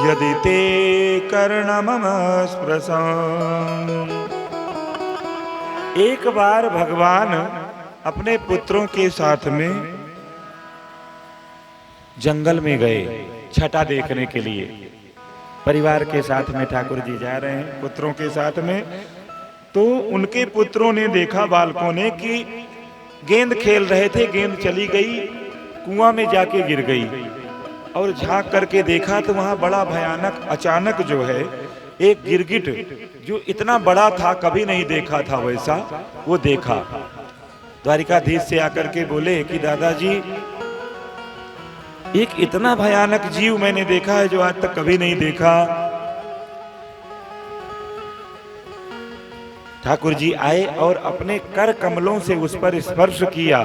यदि ते कर्णमम स्पृशन्। एक बार भगवान अपने पुत्रों के साथ में जंगल में गए छटा देखने के लिए। परिवार के साथ में ठाकुर जी जा रहे हैं पुत्रों के साथ में। तो उनके पुत्रों ने देखा, बालकों ने, कि गेंद खेल रहे थे, गेंद चली गई, कुआं में जाके गिर गई। और झांक करके देखा तो वहां बड़ा भयानक अचानक जो है एक गिरगिट, जो इतना बड़ा था कभी नहीं देखा था वैसा, वो देखा। द्वारिकाधीश से आकर के बोले कि दादाजी, एक इतना भयानक जीव मैंने देखा है जो आज तक कभी नहीं देखा। ठाकुर जी आए और अपने कर कमलों से उस पर स्पर्श किया।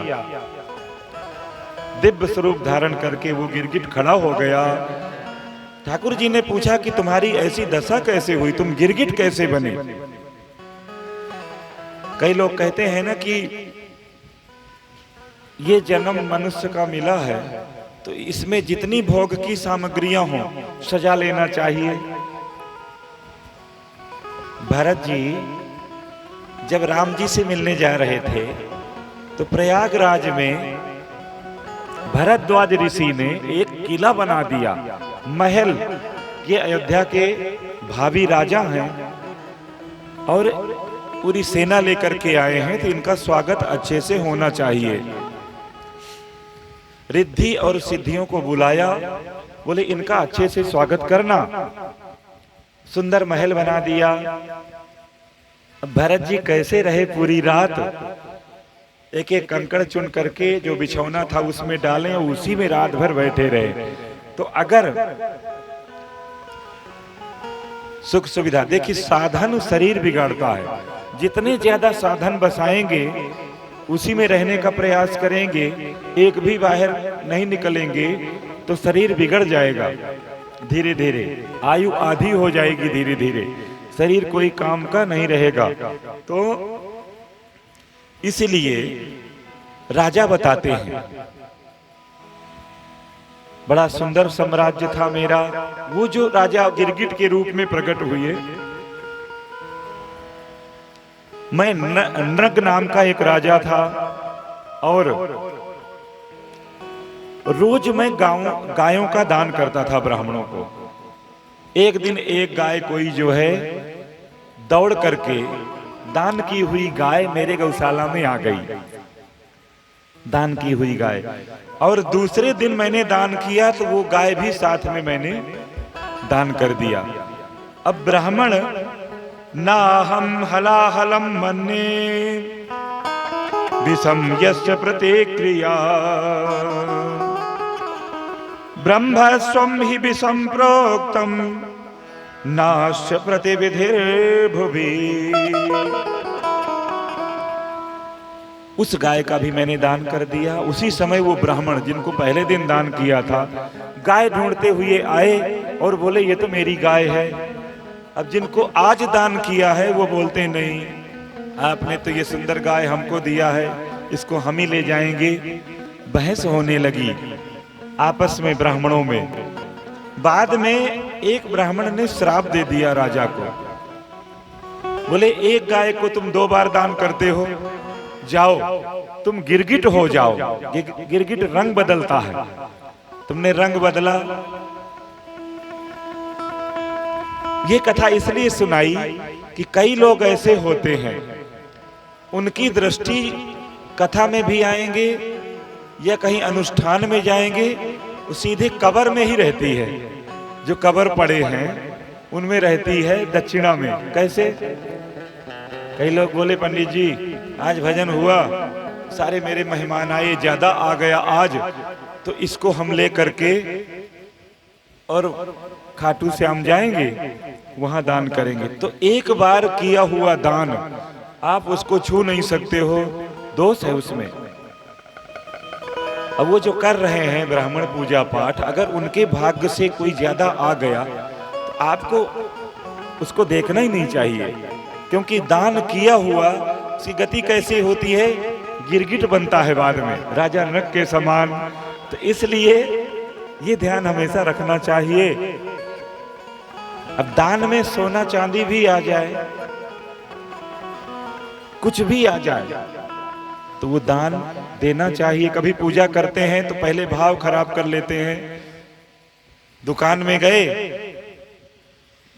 दिव्य स्वरूप धारण करके वो गिरगिट खड़ा हो गया। ठाकुर जी ने पूछा कि तुम्हारी ऐसी दशा कैसे हुई, तुम गिरगिट कैसे बने? कई लोग कहते हैं ना कि ये जन्म मनुष्य का मिला है तो इसमें जितनी भोग की सामग्रियां हों सजा लेना चाहिए। भरत जी जब राम जी से मिलने जा रहे थे तो प्रयागराज में भरद्वाज ऋषि ने एक किला बना दिया, महल। ये अयोध्या के भावी राजा हैं और पूरी सेना लेकर के आए हैं, तो इनका स्वागत अच्छे से होना चाहिए। रिद्धि और सिद्धियों को बुलाया, बोले इनका अच्छे से स्वागत करना। सुंदर महल बना दिया। भरत जी कैसे रहे पूरी रात, एक एक कंकड़ चुन करके जो बिछौना था उसमें डालें और उसी में रात भर बैठे रहे। तो अगर सुख सुविधा, देखिए साधन शरीर बिगाड़ता है, जितने ज्यादा साधन बसाएंगे उसी में रहने का प्रयास करेंगे, एक भी बाहर नहीं निकलेंगे तो शरीर बिगड़ जाएगा। धीरे धीरे आयु आधी हो जाएगी, धीरे धीरे शरीर कोई काम का नहीं रहेगा। तो इसलिए राजा बताते हैं, बड़ा सुंदर साम्राज्य था मेरा। वो जो राजा गिरगिट के रूप में प्रकट हुए, मैं नृग नाम का एक राजा था और रोज मैं गायों का दान करता था ब्राह्मणों को। एक दिन एक गाय कोई जो है दौड़ करके दान की हुई गाय मेरे गौशाला में आ गई, दान की हुई गाय। और दूसरे दिन मैंने दान किया तो वो गाय भी साथ में मैंने दान कर दिया। अब ब्राह्मण ना हम हलाहलम मन्ने विषम यस्य प्रतिक्रिया ब्रह्म स्वम ही विषम प्रोक्तम नाश्य प्रतिविधिर्भुवि। उस गाय का भी मैंने दान कर दिया। उसी समय वो ब्राह्मण जिनको पहले दिन दान किया था गाय ढूंढते हुए आए और बोले ये तो मेरी गाय है। अब जिनको आज दान किया है वो बोलते नहीं, आपने तो ये सुंदर गाय हमको दिया है, इसको हम ही ले जाएंगे। बहस होने लगी आपस में ब्राह्मणों में। बाद में एक ब्राह्मण ने श्राप दे दिया राजा को, बोले एक गाय को तुम 2 बार दान करते हो, जाओ तुम गिरगिट हो जाओ। गिरगिट रंग बदलता है, तुमने रंग बदला। ये कथा इसलिए सुनाई कि कई लोग ऐसे होते हैं, उनकी दृष्टि कथा में भी आएंगे या कहीं अनुष्ठान में जाएंगे, वो सीधे कब्र में ही रहती है। जो कब्र पड़े हैं उनमें रहती है दक्षिणा में। कैसे? कई लोग बोले पंडित जी आज भजन हुआ, सारे मेरे मेहमान आए, ज्यादा आ गया आज, तो इसको हम ले करके और खाटू श्याम जाएंगे, वहां दान करेंगे। तो एक बार किया हुआ दान आप उसको छू नहीं सकते हो, दोष है उसमें। अब वो जो कर रहे हैं ब्राह्मण पूजा पाठ, अगर उनके भाग्य से कोई ज्यादा आ गया तो आपको उसको देखना ही नहीं चाहिए, क्योंकि दान किया हुआ उसकी गति कैसे होती है, गिरगिट बनता है बाद में, राजा नृग के समान। तो इसलिए ये ध्यान हमेशा रखना चाहिए। अब दान में सोना चांदी भी आ जाए, कुछ भी आ जाए, तो वो दान देना चाहिए। कभी पूजा करते हैं तो पहले भाव खराब कर लेते हैं। दुकान में गए,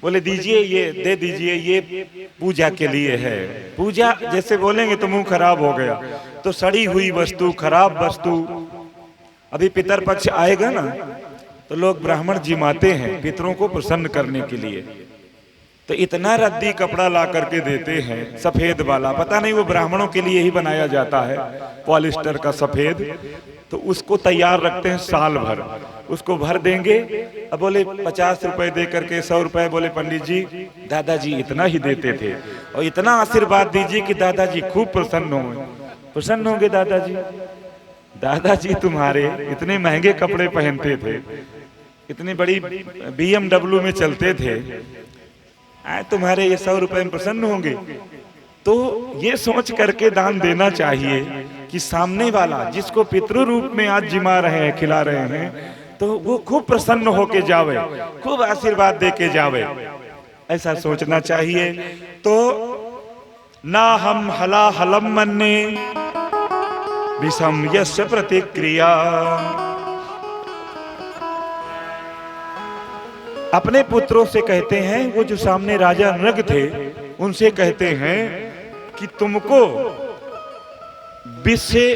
बोले दीजिए, ये दे दीजिए, ये पूजा के लिए है। पूजा जैसे बोलेंगे तो मुंह खराब हो गया, तो सड़ी हुई वस्तु, खराब वस्तु। अभी पितर पक्ष आएगा ना, तो लोग ब्राह्मण जिमाते हैं पितरों को प्रसन्न करने के लिए, तो इतना रद्दी कपड़ा ला करके देते हैं सफेद वाला, पता नहीं वो ब्राह्मणों के लिए ही बनाया जाता है, पॉलिस्टर का सफेद। तो उसको तैयार रखते हैं साल भर, उसको भर देंगे। अब बोले 50 रुपए दे करके 100 रुपए, बोले पंडित जी दादाजी इतना ही देते थे, और इतना आशीर्वाद दीजिए कि दादाजी खूब प्रसन्न होंगे। प्रसन्न होंगे दादाजी? दादाजी तुम्हारे इतने महंगे कपड़े पहनते थे, इतनी बड़ी BMW में चलते थे, तुम्हारे ये 100 रुपए में प्रसन्न होंगे? तो ये सोच करके दान देना चाहिए कि सामने वाला जिसको पितृ रूप में आज जिमा रहे हैं, खिला रहे हैं, तो वो खूब प्रसन्न होके जावे, खूब आशीर्वाद दे के जावे, ऐसा सोचना चाहिए। तो ना हम हलाहलम मन्ने विषम यस्य प्रतिक्रिया। अपने पुत्रों से कहते हैं, वो जो सामने राजा नृग थे उनसे कहते हैं कि तुमको विष से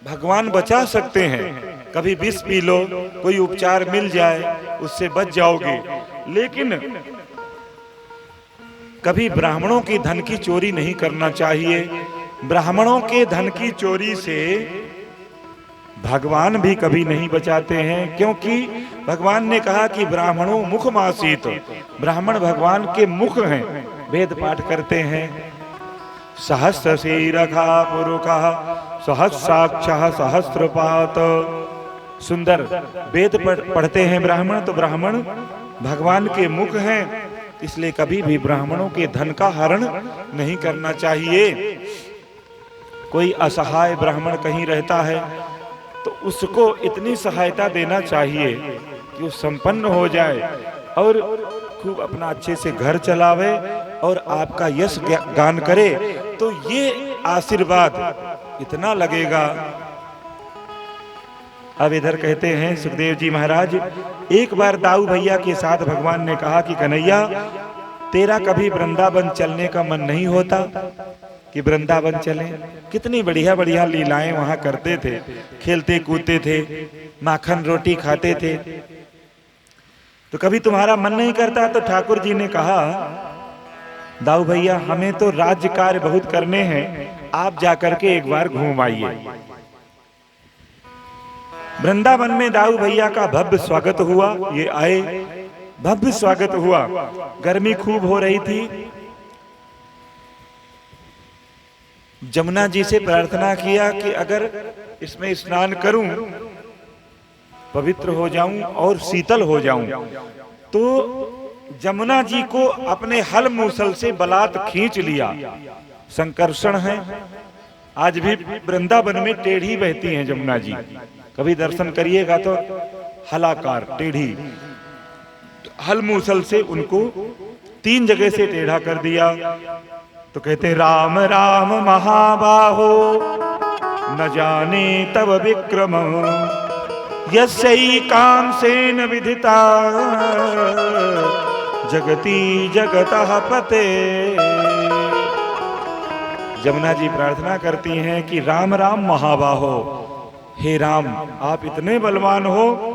भगवान बचा सकते हैं, कभी विष पी लो, कोई उपचार मिल जाए, उससे बच जाओगे, लेकिन कभी ब्राह्मणों के धन की चोरी नहीं करना चाहिए। ब्राह्मणों के धन की चोरी से भगवान भी कभी नहीं बचाते हैं, क्योंकि भगवान ने कहा कि ब्राह्मणों मुखमासीत, ब्राह्मण भगवान के मुख हैं, वेद पाठ करते हैं। सहस्र शीरखा पुरुखा सहस्राक्षः सहस्रपात। सुंदर वेद पढ़ते हैं ब्राह्मण, तो ब्राह्मण भगवान के मुख हैं, इसलिए कभी भी ब्राह्मणों के धन का हरण नहीं करना चाहिए। कोई असहाय ब्राह्मण कहीं रहता है तो उसको इतनी सहायता देना चाहिए कि वो संपन्न हो जाए और खूब अपना अच्छे से घर चलावे और आपका यश गान करे, तो ये आशीर्वाद इतना लगेगा। अब इधर कहते हैं सुखदेव जी महाराज, एक बार दाऊ भैया के साथ भगवान ने कहा कि कन्हैया, तेरा कभी वृंदावन चलने का मन नहीं होता कि वृंदावन चलें? कितनी बढ़िया बढ़िया लीलाएं वहां करते थे, खेलते कूदते थे, माखन रोटी खाते थे, तो कभी तुम्हारा मन नहीं करता? तो ठाकुर जी ने कहा, दाऊ भैया हमें तो राज्य कार्य बहुत करने हैं, आप जाकर के एक बार घूम आइए। वृंदावन में दाऊ भैया का भव्य स्वागत हुआ, ये आए, भव्य स्वागत हुआ। गर्मी खूब हो रही थी। जमुना जी से प्रार्थना किया कि अगर इसमें स्नान करूं, पवित्र हो जाऊं और शीतल हो जाऊं, तो जमुना जी को अपने हल मूसल से बलात् खींच लिया। संकर्षण है, आज भी वृंदावन में टेढ़ी बहती हैं जमुना जी, कभी दर्शन करिएगा तो हलाकार टेढ़ी, हल मूसल से उनको 3 जगह से टेढ़ा कर दिया। तो कहते राम राम महाबाहो न जाने तब विक्रम, यस्यै कांसेन विधिता जगती जगतः पते। जमुना जी प्रार्थना करती हैं कि राम राम महाबाहो, हे राम आप इतने बलवान हो,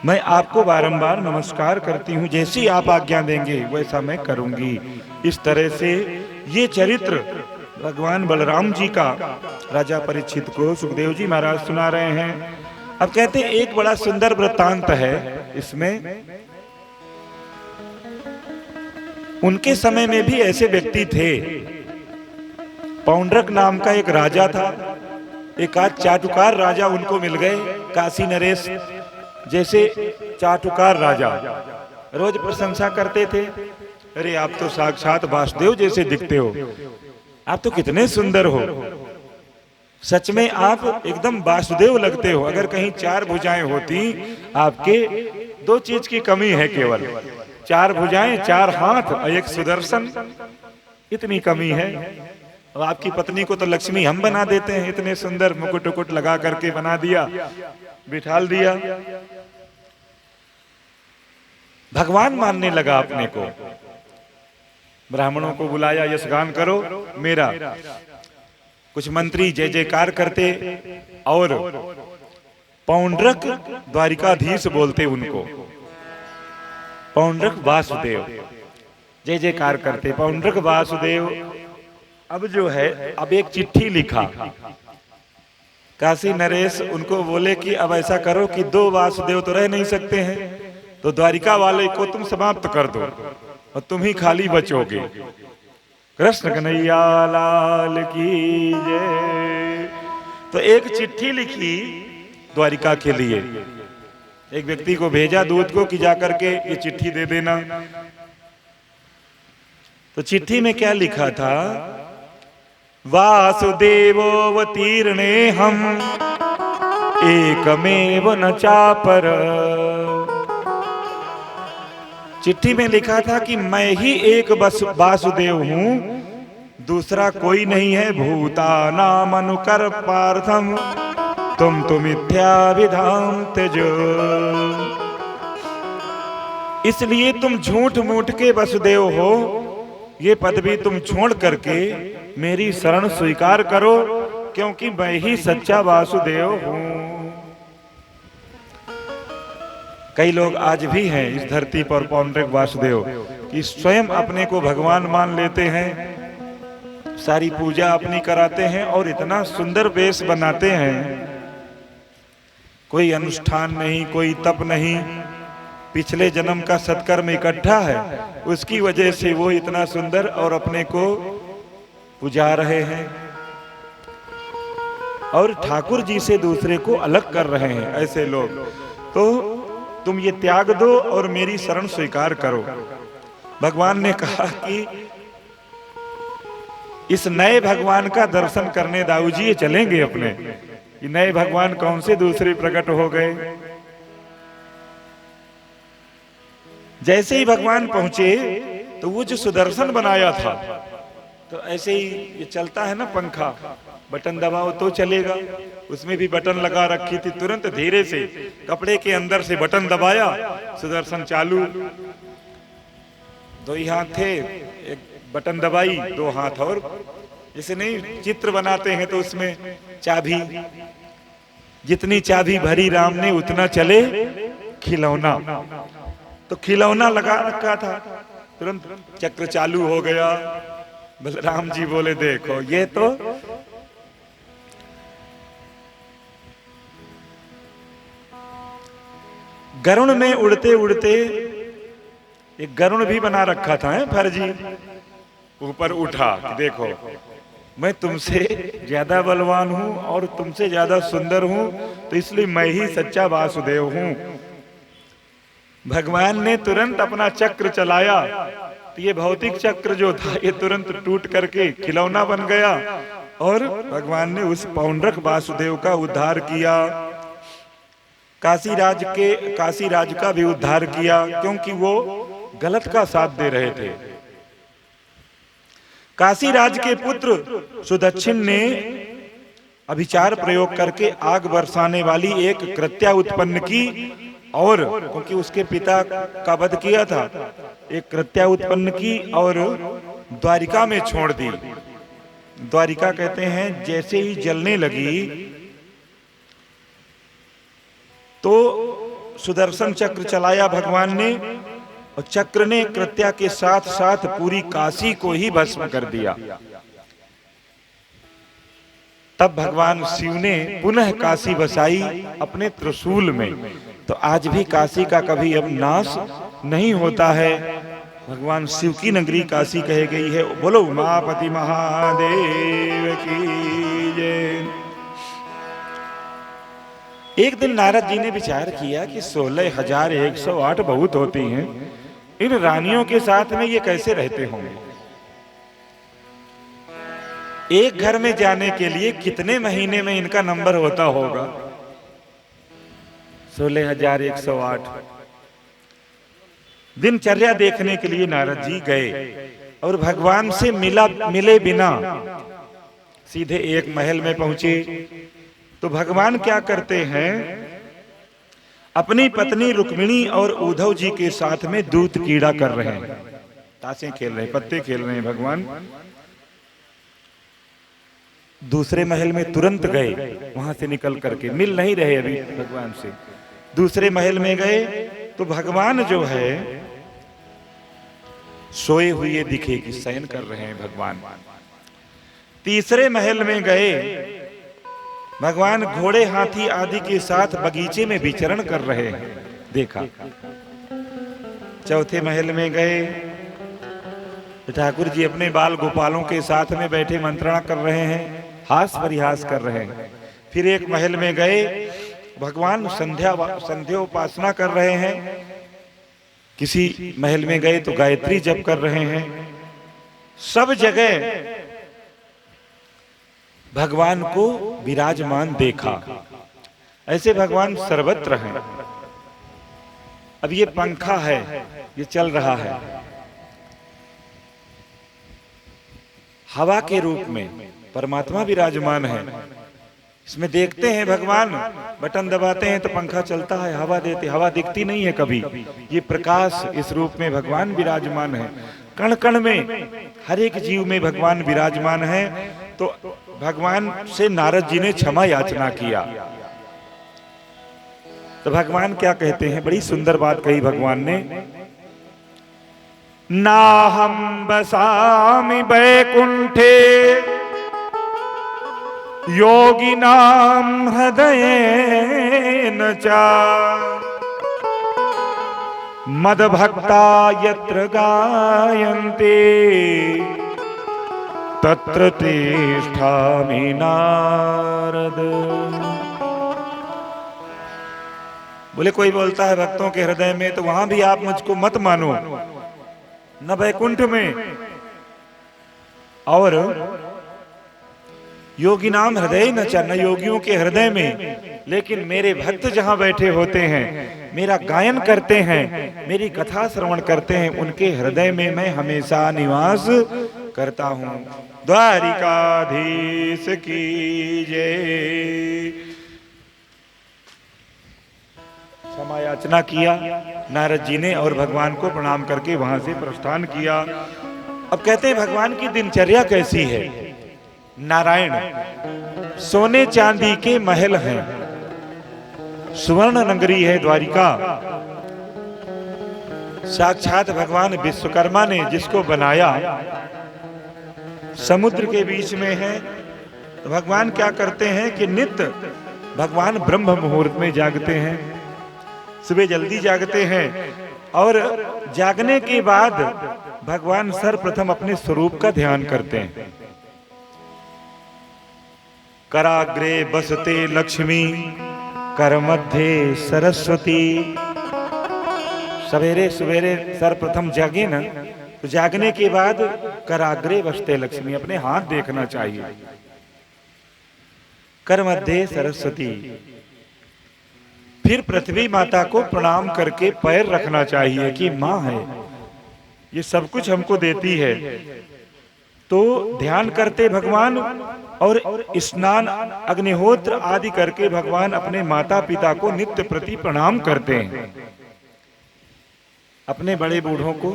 मैं आपको बारंबार नमस्कार करती हूँ, जैसी आप आज्ञा देंगे वैसा मैं करूंगी। इस तरह से ये चरित्र भगवान बलराम जी का राजा परीक्षित को सुखदेव जी महाराज सुना रहे हैं। अब कहते हैं एक बड़ा सुंदर वृत्तांत है इसमें। उनके समय में भी ऐसे व्यक्ति थे। पौंड्रक नाम का एक राजा था, एक आध चाटुकार राजा उनको मिल गए, काशी नरेश जैसे चाटुकार राजा, रोज प्रशंसा करते थे, अरे आप तो साक्षात वासुदेव जैसे दिखते हो, आप तो कितने सुंदर हो, सच में आप एकदम वासुदेव लगते हो। अगर कहीं 4 भुजाएं होती आपके, 2 चीज की कमी है केवल, 4 भुजाएं, 4 हाथ और 1 सुदर्शन, इतनी कमी है। और आपकी पत्नी को तो लक्ष्मी हम बना देते हैं, इतने सुंदर मुकुट उकुट लगा करके बना दिया, बिठाल दिया। भगवान मानने लगा अपने को। ब्राह्मणों को बुलाया, यशगान करो मेरा। कुछ मंत्री जय जयकार करते और पौंड्रक द्वारिकाधीश बोलते उनको, पौंड्रक वासुदेव, जय जयकार करते पौंड्रक वासुदेव। अब जो है, अब एक चिट्ठी लिखा, काशी नरेश उनको बोले कि अब ऐसा करो कि 2 वासुदेव तो रह नहीं सकते हैं, तो द्वारिका वाले को तुम समाप्त कर दो और तुम ही खाली बचोगे। कृष्ण कन्हैया लाल की जय। तो एक चिट्ठी लिखी द्वारिका के लिए, एक व्यक्ति को भेजा दूत को कि जाकर के ये चिट्ठी दे देना। तो चिट्ठी में क्या लिखा था, वासुदेवोऽवतीर्णे हम एकमेव न चापर, चिट्ठी में लिखा था कि मैं ही एक बस वासुदेव हूं, दूसरा कोई नहीं है। भूतानाम अनुकर पार्थम तुम तो मिथ्याभिधाम त्यजो। इसलिए तुम झूठ मूठ के वसुदेव हो, ये पदवी तुम छोड़ करके मेरी शरण स्वीकार करो, क्योंकि मैं ही सच्चा वासुदेव हूं। कई लोग आज भी हैं इस धरती पर पौंड्रिक वासुदेव कि स्वयं अपने को भगवान मान लेते हैं, सारी पूजा अपनी कराते हैं और इतना सुंदर वेश बनाते हैं। कोई अनुष्ठान नहीं, कोई तप नहीं, पिछले जन्म का सत्कर्म इकट्ठा है, उसकी वजह से वो इतना सुंदर और अपने को पुजा रहे हैं और ठाकुर जी से दूसरे को अलग कर रहे हैं। ऐसे लोग तो तुम ये त्याग दो और मेरी शरण स्वीकार करो। भगवान ने कहा कि इस नए भगवान का दर्शन करने दाऊ जी ये चलेंगे अपने। ये नए भगवान कौन से दूसरे प्रकट हो गए। जैसे ही भगवान पहुंचे तो वो जो सुदर्शन बनाया था, तो ऐसे ही ये चलता है ना पंखा, बटन दबाओ तो चलेगा, उसमें भी बटन लगा रखी थी। तुरंत धीरे से कपड़े के अंदर से बटन दबाया, सुदर्शन चालू। दो ही हाथ थे, एक बटन दबाई, दो हाथ। और जैसे नहीं चित्र बनाते हैं तो उसमें चाबी, जितनी चाबी भरी राम ने उतना चले खिलौना। तो खिलौना लगा रखा था, तुरंत चक्र चालू हो गया। बलराम जी बोले देखो ये तो गरुड़ में उड़ते उड़ते एक गरुड़ भी बना रखा था फर्जी, ऊपर उठा कि देखो मैं तुमसे ज्यादा बलवान हूं और तुमसे ज्यादा सुंदर हूं, तो इसलिए मैं ही सच्चा वासुदेव हूं। भगवान ने तुरंत अपना चक्र चलाया, तो ये भौतिक चक्र जो था ये तुरंत टूट करके खिलौना बन गया और भगवान ने उस पौंड्रक वासुदेव का उद्धार किया। काशी राज का भी उद्धार किया, क्योंकि वो गलत का साथ दे रहे थे। काशी राज के पुत्र सुदक्षिण ने अभिचार प्रयोग करके आग बरसाने वाली एक कृत्या उत्पन्न की, और क्योंकि उसके पिता का वध किया था, एक कृत्या उत्पन्न की और द्वारिका में छोड़ दी। द्वारिका कहते हैं जैसे ही जलने लगी तो सुदर्शन चक्र चलाया भगवान ने, और चक्र ने कृत्या के साथ साथ पूरी काशी को ही भस्म कर दिया। तब भगवान शिव ने पुनः काशी बसाई अपने त्रिशूल में। तो आज भी काशी का कभी अब नाश नहीं होता है। भगवान शिव की नगरी काशी कही गई है। बोलो उमापति महादेव की जय। एक दिन नारद जी ने विचार किया कि 16,108 बहुत होती हैं, इन रानियों के साथ में ये कैसे रहते होंगे। एक घर में जाने के लिए कितने महीने में इनका नंबर होता होगा। 16,108 दिनचर्या देखने के लिए नारद जी गए और भगवान से मिले बिना सीधे एक महल में पहुंचे। तो भगवान क्या करते हैं, अपनी पत्नी रुक्मिणी और उद्धव जी के साथ में दूत कीड़ा कर रहे हैं, ताशें खेल रहे हैं, पत्ते खेल रहे हैं। भगवान दूसरे महल में तुरंत गए, वहां से निकल करके मिल नहीं रहे अभी भगवान से। दूसरे महल में गए तो भगवान जो है सोए हुए दिखे कि शयन कर रहे हैं भगवान। तीसरे महल में गए, भगवान घोड़े हाथी आदि के साथ बगीचे में विचरण कर रहे हैं, देखा। चौथे महल में गए, ठाकुर जी अपने बाल गोपालों के साथ में बैठे मंत्रणा कर रहे हैं, हास परिहास कर रहे हैं। फिर एक महल में गए, भगवान संध्योपासना कर रहे हैं। किसी महल में गए तो गायत्री जप कर रहे हैं। सब जगह भगवान को विराजमान देखा। ऐसे भगवान सर्वत्र हैं। अब ये पंखा है, ये चल रहा है हवा के रूप में, परमात्मा विराजमान है। इसमें देखते हैं भगवान, बटन दबाते हैं तो पंखा चलता है, हवा देते, हवा दिखती नहीं है कभी। ये प्रकाश इस रूप में भगवान विराजमान है। कण कण में, हर एक जीव में भगवान विराजमान है। तो भगवान से नारद जी ने क्षमा याचना किया। तो भगवान क्या कहते हैं, बड़ी सुंदर बात कही भगवान ने, नाहं बसामि वैकुंठे योगिनां हृदयेन च मद्भक्ता यत्र गायन्ते तत्र तिष्ठामि नारद। बोले कोई बोलता है भक्तों के हृदय में, तो वहां भी आप मुझको मत मानो, न वैकुंठ में और योगी नाम हृदय न च, न योगियों के हृदय में, लेकिन मेरे भक्त जहां बैठे होते हैं, मेरा गायन करते हैं, मेरी कथा श्रवण करते हैं, उनके हृदय में मैं हमेशा निवास करता हूं। द्वारिकाधीश की जय। क्षमा याचना किया नारद जी ने और भगवान को प्रणाम करके वहां से प्रस्थान किया। अब कहते हैं भगवान की दिनचर्या कैसी है। नारायण सोने चांदी के महल हैं, सुवर्ण नगरी है द्वारिका। साक्षात भगवान विश्वकर्मा ने जिसको बनाया, समुद्र के बीच में है। तो भगवान क्या करते हैं कि नित्य भगवान ब्रह्म मुहूर्त में जागते हैं, सुबह जल्दी जागते हैं और जागने के बाद भगवान सर्वप्रथम अपने स्वरूप का ध्यान करते हैं। कराग्रे बसते लक्ष्मी कर मध्य सरस्वती। सवेरे सवेरे सर्वप्रथम जागे ना, तो जागने के बाद कराग्रे बसते लक्ष्मी, अपने हाथ देखना चाहिए। कर मध्य सरस्वती, फिर पृथ्वी माता को प्रणाम करके पैर रखना चाहिए कि माँ है, ये सब कुछ हमको देती है। तो ध्यान करते भगवान और स्नान अग्निहोत्र आदि करके भगवान अपने माता पिता को नित्य प्रति प्रणाम करते हैं। अपने बड़े बूढ़ों को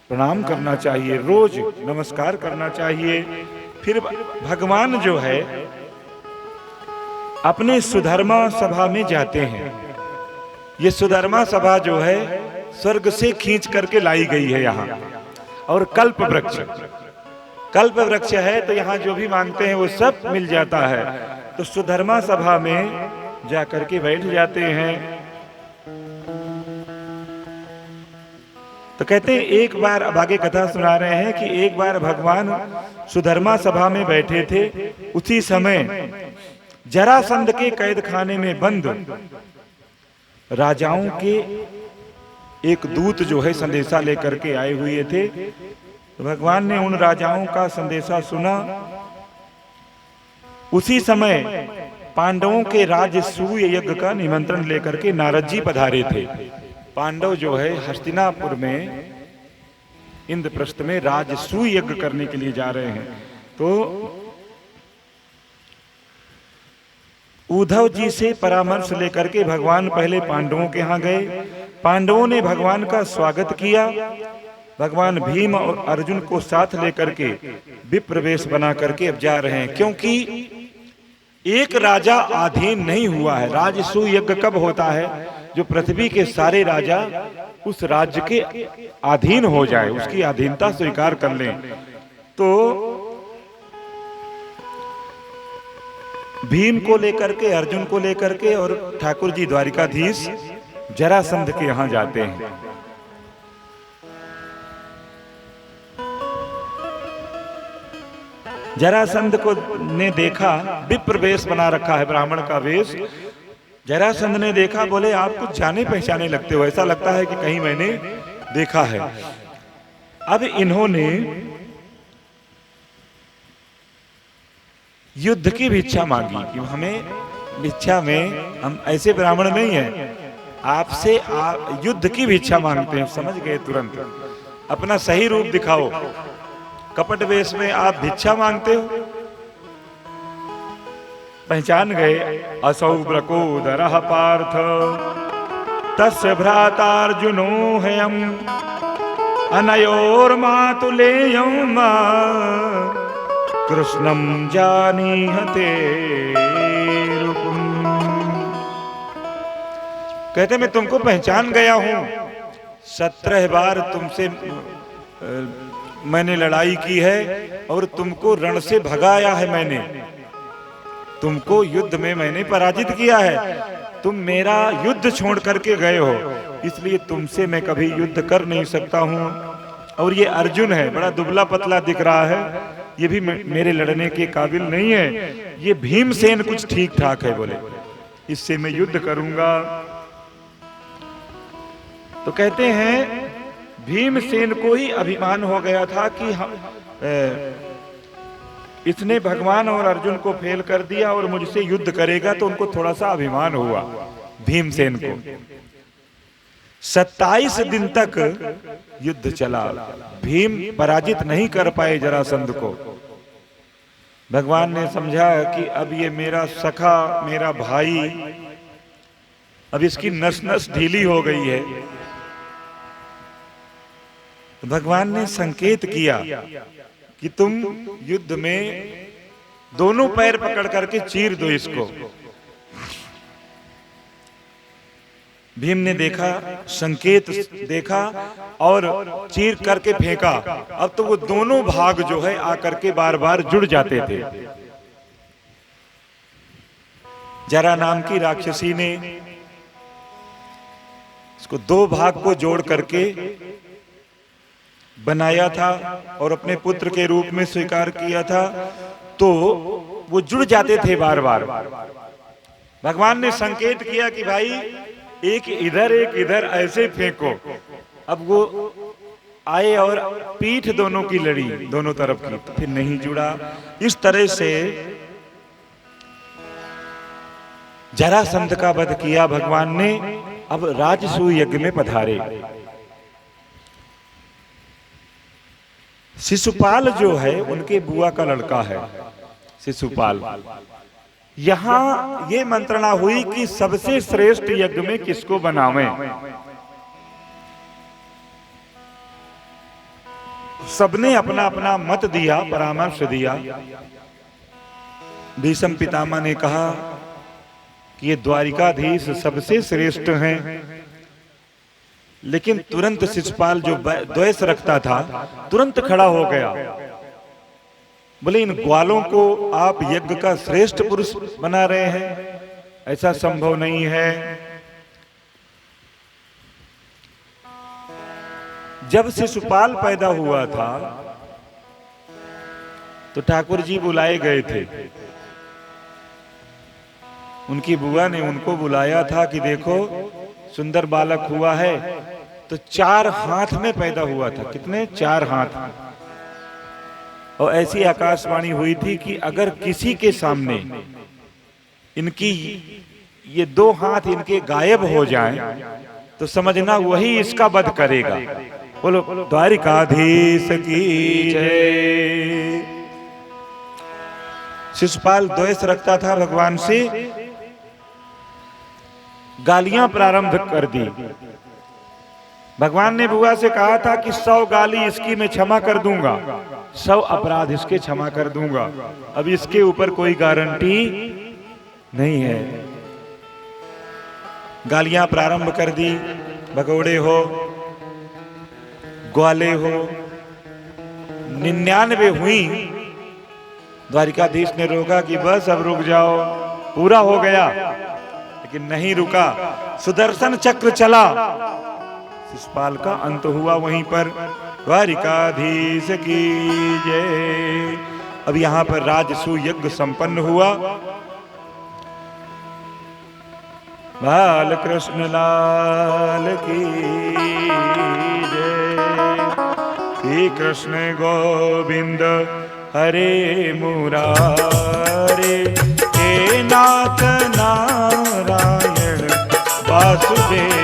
प्रणाम करना चाहिए, रोज नमस्कार करना चाहिए। फिर भगवान जो है अपने सुधर्मा सभा में जाते हैं। ये सुधर्मा सभा जो है स्वर्ग से खींच करके लाई गई है यहाँ। और कल्प वृक्ष है, तो यहाँ जो भी मांगते हैं वो सब मिल जाता है। तो सुधर्मा सभा में जाकर के बैठ जाते हैं। तो कहते हैं एक बार, अब आगे कथा सुना रहे हैं कि एक बार भगवान सुधर्मा सभा में बैठे थे। उसी समय जरासंध के कैद खाने में बंद राजाओं के एक दूत जो है संदेशा लेकर के आए हुए थे। तो भगवान ने उन राजाओं का संदेशा सुना। उसी समय पांडवों के राजसूय यज्ञ का निमंत्रण लेकर के नारद जी पधारे थे। पांडव जो है हस्तिनापुर में इंद्रप्रस्थ में राजसूय यज्ञ करने के लिए जा रहे हैं। तो उद्धव जी से परामर्श लेकर के भगवान पहले पांडवों के यहाँ गए। पांडवों ने भगवान का स्वागत किया। भगवान भीम और अर्जुन को साथ लेकर के विप्र वेश बना करके अब जा रहे हैं, क्योंकि एक राजा अधीन नहीं हुआ है। राजसूय यज्ञ कब होता है? जो पृथ्वी के सारे राजा उस राज्य के अधीन हो जाए, उसकी अधीनता स्वीकार कर लें। तो भीम को लेकर के, अर्जुन को लेकर के और ठाकुर जी द्वारिकाधीश जरासंध के यहां जाते हैं। जरासंध को ने देखा, विप्र वेश बना रखा है, ब्राह्मण का वेश। जरासंध ने देखा, बोले आप कुछ जाने पहचाने लगते हो, ऐसा लगता है कि कहीं मैंने देखा है। अब इन्होंने युद्ध की भिक्षा मांगी कि हमें भिक्षा में, हम ऐसे ब्राह्मण नहीं हैं आपसे युद्ध की भी इच्छा मांगते हैं। समझ गए तुरंत, अपना सही रूप दिखाओ। कपट वेश में आप भिक्षा मांगते हो, पहचान गए। असौ ब्रकोदरः पार्थ तस्य भ्रातार्जुनो हयम् अनयोर्मातुलेयम् कृष्णं जानीहते रूपम्। कहते मैं तुमको पहचान गया हूं। 17 बार तुमसे मैंने लड़ाई की है और तुमको रण से भगाया है मैंने, तुमको युद्ध में मैंने पराजित किया है। तुम मेरा युद्ध छोड़ करके गए हो, इसलिए तुमसे मैं कभी युद्ध कर नहीं सकता हूं। और ये अर्जुन है, बड़ा दुबला पतला दिख रहा है, ये भी मेरे लड़ने के काबिल नहीं है। ये भीमसेन कुछ ठीक ठाक है, बोले इससे मैं युद्ध करूंगा। तो कहते हैं भीमसेन को ही अभिमान हो गया था कि इसने भगवान और अर्जुन को फेल कर दिया और मुझसे युद्ध करेगा, तो उनको थोड़ा सा अभिमान हुआ भीमसेन को। 27 दिन तक युद्ध चला, भीम पराजित नहीं कर पाए जरासंध को। भगवान ने समझा कि अब ये मेरा सखा, मेरा भाई, अब इसकी नस नस ढीली हो गई है। भगवान ने संकेत किया कि तुम युद्ध में दोनों पैर पकड़ करके चीर दो इसको। भीम ने देखा, संकेत देखा और चीर करके फेंका। अब तो वो दोनों भाग जो है आकर के बार बार जुड़ जाते थे। जरा नाम की राक्षसी ने इसको 2 भाग को जोड़ करके बनाया था और अपने पुत्र के रूप में स्वीकार किया था, तो वो जुड़ जाते थे बार बार। भगवान ने संकेत किया कि भाई एक इधर ऐसे फेंको। अब वो आए और पीठ दोनों की लड़ी, दोनों तरफ की, तो फिर नहीं जुड़ा। इस तरह से जरासंध का वध किया भगवान ने। अब राजसूय यज्ञ में पधारे। शिशुपाल जो है उनके बुआ का लड़का है शिशुपाल। यहां ये मंत्रणा हुई कि सबसे श्रेष्ठ यज्ञ में किसको बनावें। सबने अपना अपना मत दिया, परामर्श दिया। भीष्म पितामह ने कहा कि ये द्वारिकाधीश सबसे श्रेष्ठ हैं। लेकिन तुरंत शिशुपाल जो द्वेष रखता था तुरंत खड़ा हो गया, बोले इन ग्वालों को आप यज्ञ का श्रेष्ठ पुरुष बना रहे हैं, ऐसा संभव नहीं है। जब शिशुपाल पैदा हुआ था तो ठाकुर जी बुलाए गए थे। उनकी बुआ ने उनको बुलाया था कि देखो सुंदर बालक हुआ है। तो 4 हाथ में पैदा हुआ था। कितने? 4 हाथ। और ऐसी आकाशवाणी हुई थी कि अगर किसी के सामने इनकी ये 2 हाथ इनके गायब हो जाएं, तो समझना वही इसका वध करेगा। बोलो द्वारिकाधीश की जय। शिशुपाल द्वेष रखता था भगवान से, गालियां प्रारंभ कर दी। भगवान ने बुआ से कहा था कि 100 गाली इसकी मैं क्षमा कर दूंगा, 100 अपराध इसके क्षमा कर दूंगा। अब इसके ऊपर कोई गारंटी नहीं है। गालियां प्रारंभ कर दी। भगोड़े हो, ग्वाले हो, 99 हुई। द्वारिकाधीश ने रोका कि बस अब रुक जाओ, पूरा हो गया। लेकिन नहीं रुका, सुदर्शन चक्र चला। शिशुपाल का अंत हुआ वहीं पर। द्वारिकाधीश की जय। अब यहां पर राजसूय यज्ञ संपन्न हुआ। बाल कृष्ण लाल की जय। श्री कृष्ण गोविंद हरे मुरारे, हे नाथ नारायण वासुदेव।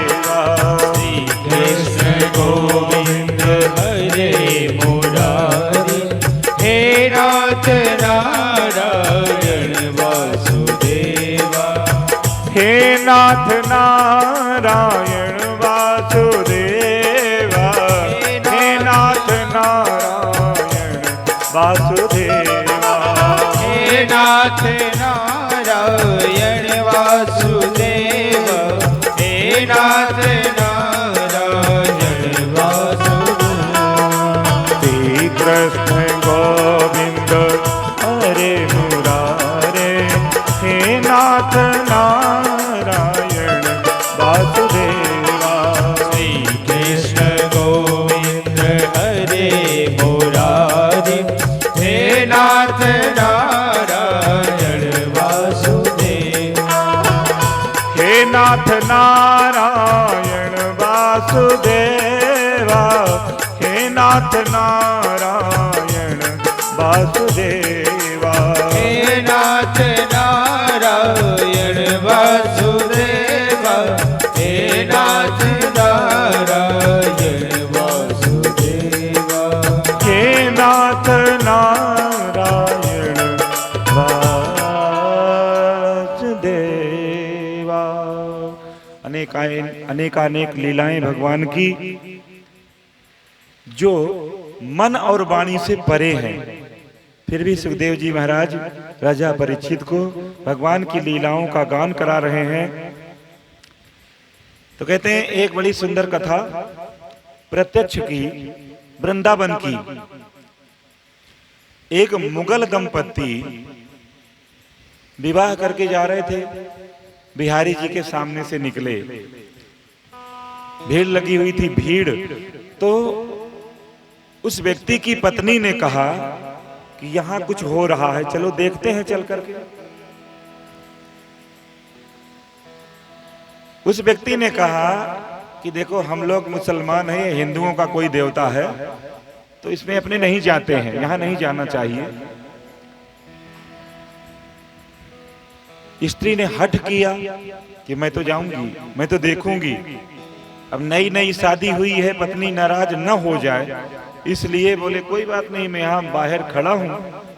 वासुदेवा हे नाथ नारायण वासुदेवा, हे नाथ नारायण वासुदेवा, हे नाथ नारायण वासुदेवा, हे नाथ नारायण वासुदेवा। श्री कृष्ण गोविंद हरे मुरारे, हे नाथ नारायण वासुदेवा, श्री कृष्ण गोविंद हरे मुरारे, हे नाथ नारायण वासुदेवा, हे नाथ नारायण वासुदेवा, हे नाथ नारायण वासुदेवा, हे नाथ नारायण वासुदेवा, हे नाथ नारायण वासुदेवा, हे नाथ नारायण वासुदेवा। अनेकानेक लीलाएं भगवान की जो मन और वाणी से परे हैं, फिर भी सुखदेव जी महाराज राजा परीक्षित को भगवान की लीलाओं का गान करा रहे हैं। तो कहते हैं एक बड़ी सुंदर कथा प्रत्यक्ष की वृंदावन की। एक मुगल दंपत्ति विवाह करके जा रहे थे, बिहारी जी के सामने से निकले, भीड़ लगी हुई थी। भीड़ तो उस व्यक्ति की पत्नी ने कहा कि यहां कुछ हो रहा है, चलो देखते हैं चल करके। उस व्यक्ति ने कहा कि देखो हम लोग मुसलमान हैं, हिंदुओं का कोई देवता है, तो इसमें अपने नहीं जाते हैं, यहां नहीं जाना चाहिए। स्त्री ने हठ किया कि मैं तो जाऊंगी, मैं तो देखूंगी। अब नई नई शादी हुई है, पत्नी नाराज न हो जाए, इसलिए बोले कोई बात नहीं, मैं यहां बाहर खड़ा हूं,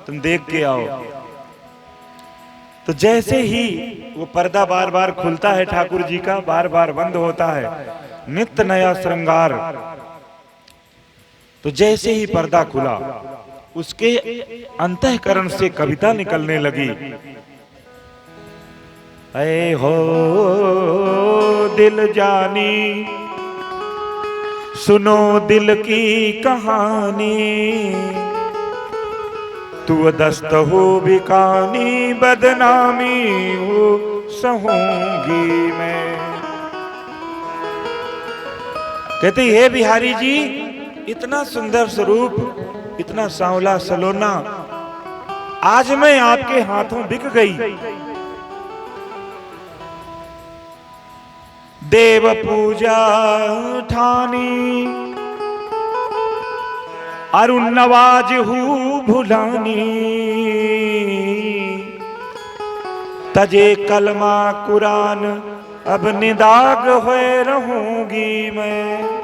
तुम देख के आओ। तो जैसे ही वो पर्दा बार बार खुलता है ठाकुर जी का, बार बार बंद होता है, नित्य नया श्रृंगार। तो जैसे ही पर्दा खुला, उसके अंतःकरण से कविता निकलने लगी। ऐ हो दिल जानी, सुनो दिल की कहानी, तू दस्त हो बिकानी, बदनामी हो सहूंगी मैं। कहते हे बिहारी जी, इतना सुंदर स्वरूप, इतना सांवला सलोना, आज मैं आपके हाथों बिक गई। देव पूजा ठानी, अरुण नवाज हूँ भुलानी, तजे कलमा कुरान, अब निदाग होए रहूंगी मैं।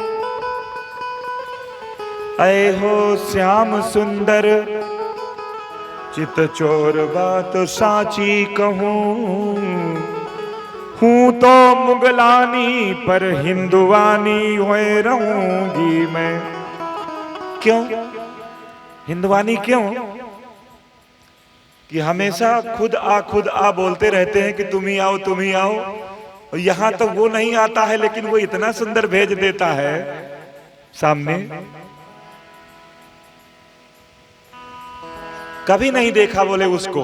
ऐ हो श्याम सुंदर, चित चोर बात साची कहूं, हूं तो मुगलानी पर हिंदुवानी होए रहूंगी मैं। क्यों हिंदुवानी? क्यों कि हमेशा खुद आ बोलते रहते हैं कि तुम ही आओ तुम ही आओ, और यहां तो वो नहीं आता है, लेकिन वो इतना सुंदर भेज देता है सामने। कभी नहीं देखा बोले उसको,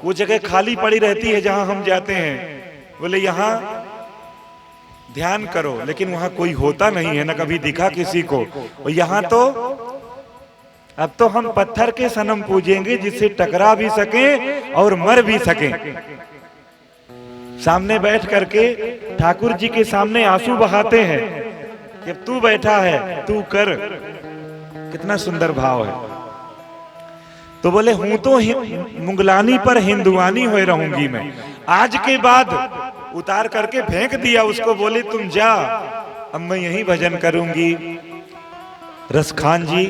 वो जगह खाली पड़ी रहती है जहां हम जाते हैं, बोले यहां ध्यान करो, लेकिन वहां कोई होता नहीं है, ना कभी दिखा किसी को। और यहां तो अब तो हम पत्थर के सनम पूजेंगे जिससे टकरा भी सके और मर भी सके। सामने बैठ करके ठाकुर जी के सामने आंसू बहाते हैं कि तू बैठा है, तू कर। कितना सुंदर भाव है। तो बोले हूं तो मुगलानी पर हिंदुआनी होए रहूंगी मैं। आज के बाद उतार करके फेंक दिया उसको, बोले तुम जा, अब मैं यही भजन करूंगी। रसखान जी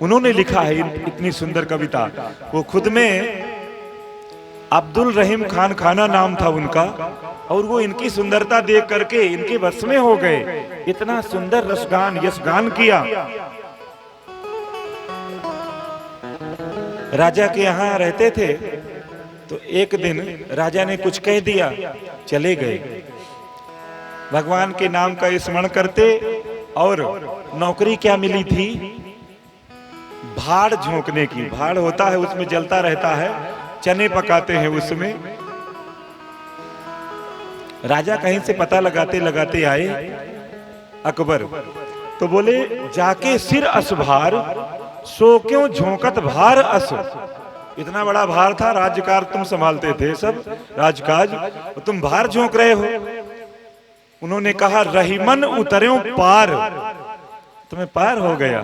उन्होंने लिखा है इतनी सुंदर कविता। वो खुद में अब्दुल रहीम खान खाना नाम था उनका, और वो इनकी सुंदरता देख करके इनके वश में हो गए। इतना सुंदर रसगान यशगान किया। राजा के यहाँ रहते थे, तो एक दिन राजा ने कुछ कह दिया, चले गए। भगवान के नाम का स्मरण करते, और नौकरी क्या मिली थी? भाड़ झोंकने की। भाड़ होता है, उसमें जलता रहता है, चने पकाते हैं उसमें। राजा कहीं से पता लगाते लगाते आए अकबर, तो बोले जाके सिर असभार सो क्यों झोंकत भार अस। इतना बड़ा भार था, राज्यकार तुम संभालते थे सब राजकाज, तुम भार झोंक रहे हो। उन्होंने कहा रहीमन उतर्यों पार, तुम्हें पार हो गया।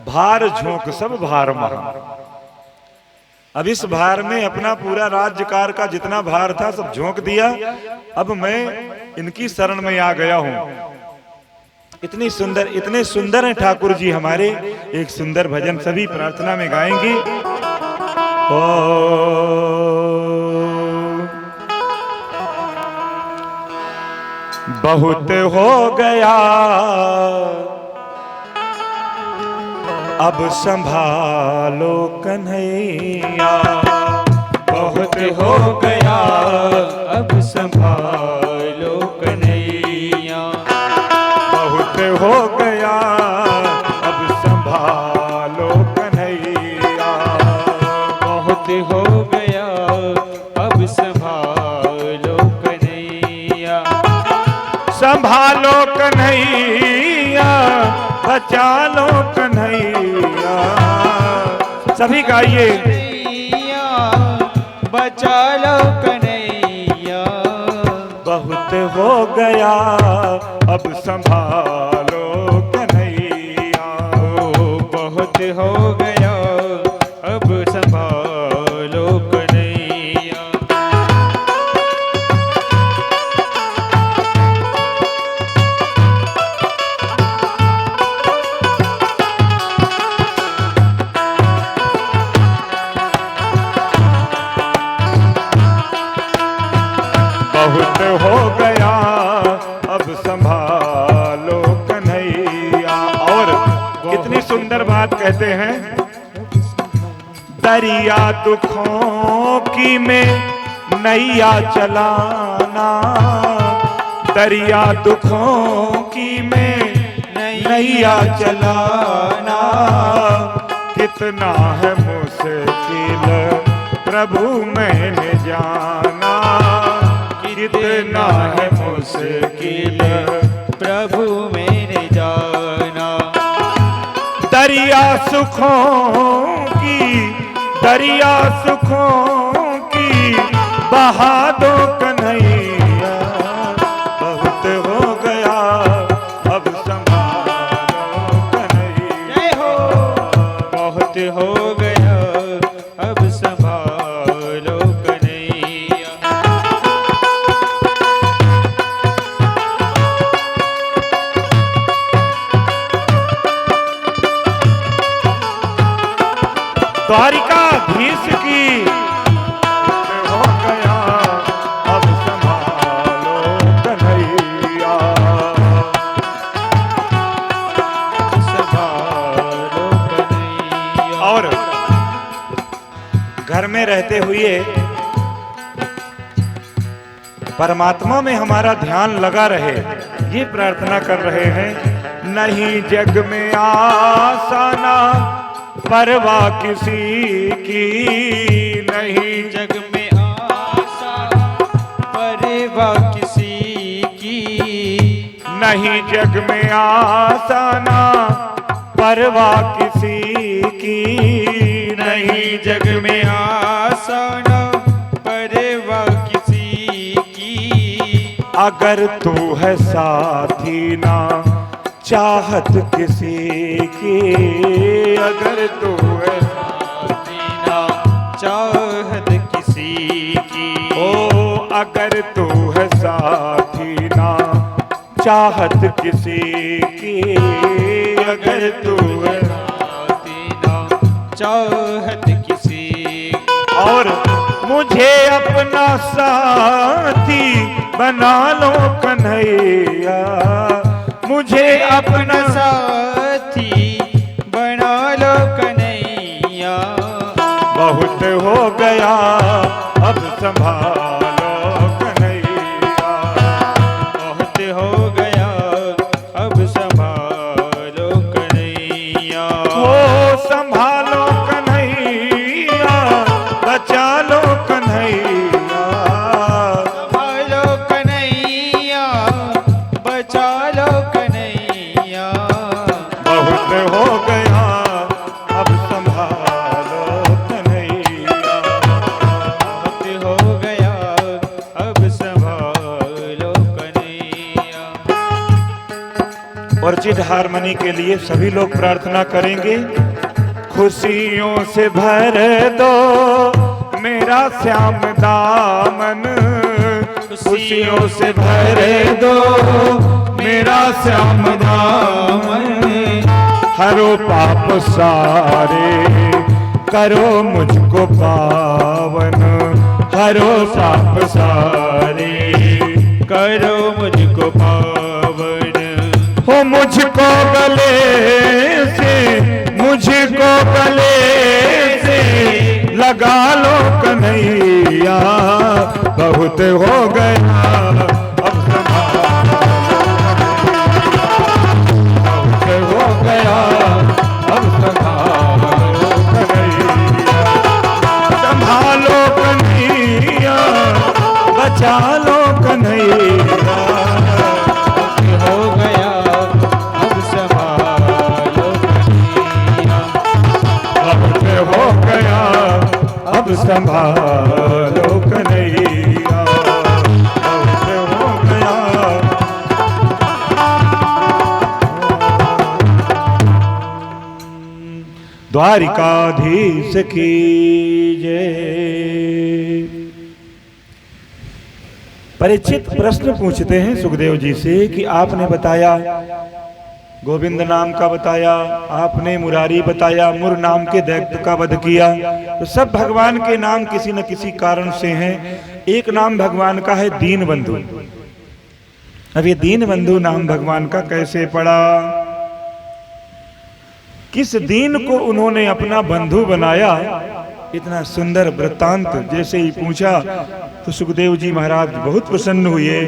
भार झोंक सब भार महा। अब इस भार में अपना पूरा राज्यकार का जितना भार था सब झोंक दिया। अब मैं इनकी शरण में आ गया हूं। इतनी सुंदर, इतने सुंदर हैं ठाकुर जी हमारे। एक सुंदर भजन सभी प्रार्थना में गाएंगे। बहुत हो गया अब संभालो कन्हैया, बहुत हो गया अब संभालो कन्हैया, बहुत हो गया अब संभालो कन्हैया, बहुत हो गया अब संभालो कन्हैया, संभालो कन्हैया, बचा लो कन्हैया। सभी गाइए। बचा लो कन्हैया, बहुत हो गया अब संभालो कन्हैया, बहुत हो गया अब संभालो कन्हैया। बहुत हो गया अब संभालो कन्हैया। और कितनी सुंदर बात कहते हैं, दरिया दुखों की में नैया चलाना, दरिया दुखों की में नैया चलाना, कितना है मुश्किल प्रभु मैंने जाना, कितना है मुश्किल प्रभु मैंने जाना। दरिया सुखों की, दरिया सुखों की बहा दो कन्हैया, बहुत हो गया अब संभालो कन्हैया। जय हो। बहुत हो गया अब संभालो कन्हैया। द्वारिकाधीश की हो गया अब संभालो कन्हैया, संभालो कन्हैया। और घर में रहते हुए परमात्मा में हमारा ध्यान लगा रहे, ये प्रार्थना कर रहे हैं। नहीं जग में आसाना परवाह किसी की, नहीं जग में आशा परवाह किसी की, नहीं जग में आसाना परवाह किसी की, नहीं जग में आशा न परवाह किसी की। अगर तू है साथी ना चाहत किसी की, अगर तू है बिना चाहत किसी की। ओ अगर तू है साथी ना चाहत किसी की, अगर तू है बिना चाहत किसी। और मुझे अपना साथी बना लो कन्हैया, मुझे अपना साथी बना लो कन्हैया। बहुत हो गया अब संभालो कन्हैया, बहुत हो गया अब संभालो कन्हैया। हो संभालो कन्हैया, बचा लो कन्हैया, संभालो कन्हैया, बचा लो कन्हैया। बहुत हो गया अब संभालो कन्हैया, बहुत हो गया अब संभालो कन्हैया। अर्चित हारमोनी के लिए सभी लोग प्रार्थना करेंगे। खुशियों से भर दो मेरा श्याम दामन, खुशियों से भर दो मेरा श्याम दामन, हरो पाप सारे करो मुझको पावन, हरो पाप सारे करो मुझको पावन। हो मुझको गले से, मुझको गले से लगा लो कन्हैया, बहुत हो गया अब बहुत हो गया अब संभालो कन्हैया, संभालो कन्हैया, बचा लो कन्हैया, हो गया अब संभालो कन्हैया। बहुत हो गया अब संभालो कन्हैया, बहुत हो गया। द्वारिकाधीश की जय। परीक्षित प्रश्न पूछते हैं सुखदेव जी से कि आपने बताया गोविंद नाम का बताया, आपने मुरारी बताया, मुर नाम के दैत्य का वध किया, तो सब भगवान के नाम किसी न किसी कारण से हैं। एक नाम भगवान का है दीन बंधु। अब ये दीन बंधु नाम भगवान का कैसे पड़ा? किस दीन को उन्होंने अपना बंधु बनाया? इतना सुंदर वृत्तांत जैसे ही पूछा तो सुखदेव जी महाराज बहुत प्रसन्न हुए।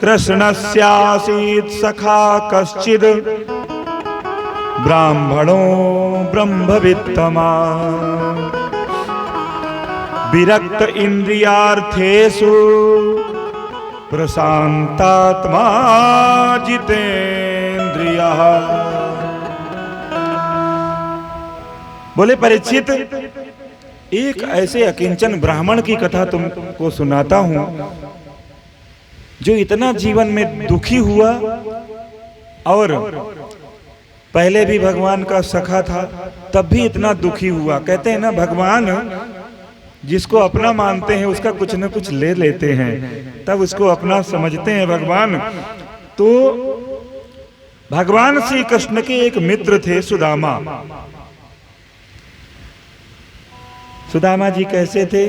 कृष्णस्यासीत् सखा कश्चिद् ब्राह्मणो ब्रह्मवित्तमा, विरक्त इंद्रियार्थेषु प्रशांतात्मा जितेन्द्रियः। बोले परीक्षित, एक ऐसे अकिंचन ब्राह्मण की कथा तुमको सुनाता हूं जो इतना जीवन में दुखी हुआ और पहले भी भगवान का सखा था तब भी इतना दुखी हुआ। कहते हैं ना, भगवान जिसको अपना मानते हैं उसका कुछ न कुछ ले लेते हैं, तब उसको अपना समझते हैं भगवान। तो भगवान श्री कृष्ण के एक मित्र थे सुदामा। सुदामा जी कैसे थे?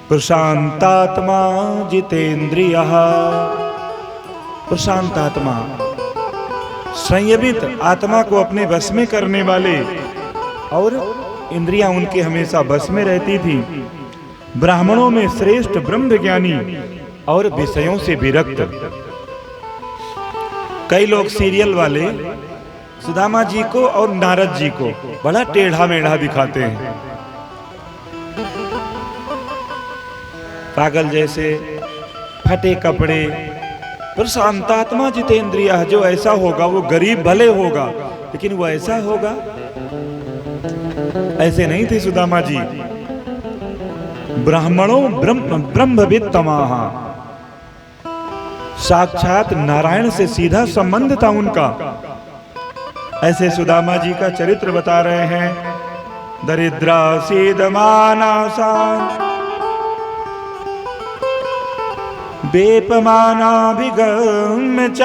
प्रशांतात्मा जितेन्द्रियः। प्रशांतात्मा, संयमित आत्मा को अपने वश में करने वाले, और इंद्रियां उनके हमेशा वश में रहती थी। ब्राह्मणों में श्रेष्ठ ब्रह्मज्ञानी और विषयों से विरक्त। कई लोग सीरियल वाले सुदामा जी को और नारद जी को बड़ा टेढ़ा मेढ़ा दिखाते हैं, पागल जैसे, फटे कपड़े। प्रशांतात्मा जितेंद्रिय, जो ऐसा होगा वो गरीब भले होगा लेकिन वो ऐसा होगा। ऐसे नहीं थे सुदामा जी। ब्राह्मणों ब्रह्मवित्तमाः, साक्षात नारायण से सीधा संबंध था उनका। ऐसे सुदामा जी का चरित्र बता रहे हैं। दरिद्रा सीदमानासा वेपमानाभिगम्य च,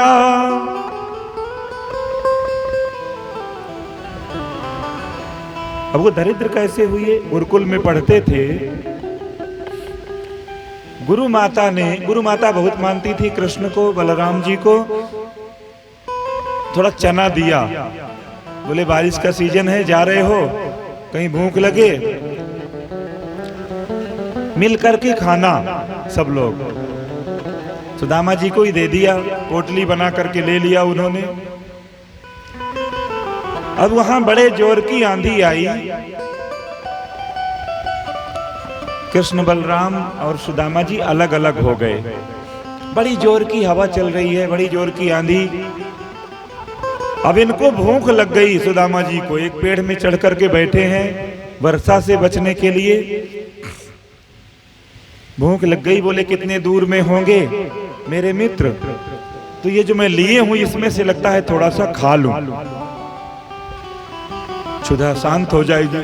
अब वो दरिद्र कैसे हुए? गुरुकुल में पढ़ते थे, गुरु माता बहुत मानती थी कृष्ण को, बलराम जी को। थोड़ा चना दिया, बोले बारिश का सीजन है, जा रहे हो, कहीं भूख लगे, मिल करके खाना सब लोग। सुदामा जी को ही दे दिया, पोटली बना करके ले लिया उन्होंने। अब वहां बड़े जोर की आंधी आई। कृष्ण बलराम और सुदामा जी अलग अलग हो गए। बड़ी जोर की हवा चल रही है, बड़ी जोर की आंधी। अब इनको भूख लग गई सुदामा जी को, एक पेड़ में चढ़ करके बैठे हैं वर्षा से बचने के लिए। भूख लग गई, बोले कितने दूर में होंगे मेरे मित्र, तो ये जो मैं लिए हूं इसमें से लगता है थोड़ा सा खा लूं, क्षुधा शांत हो जाएगी।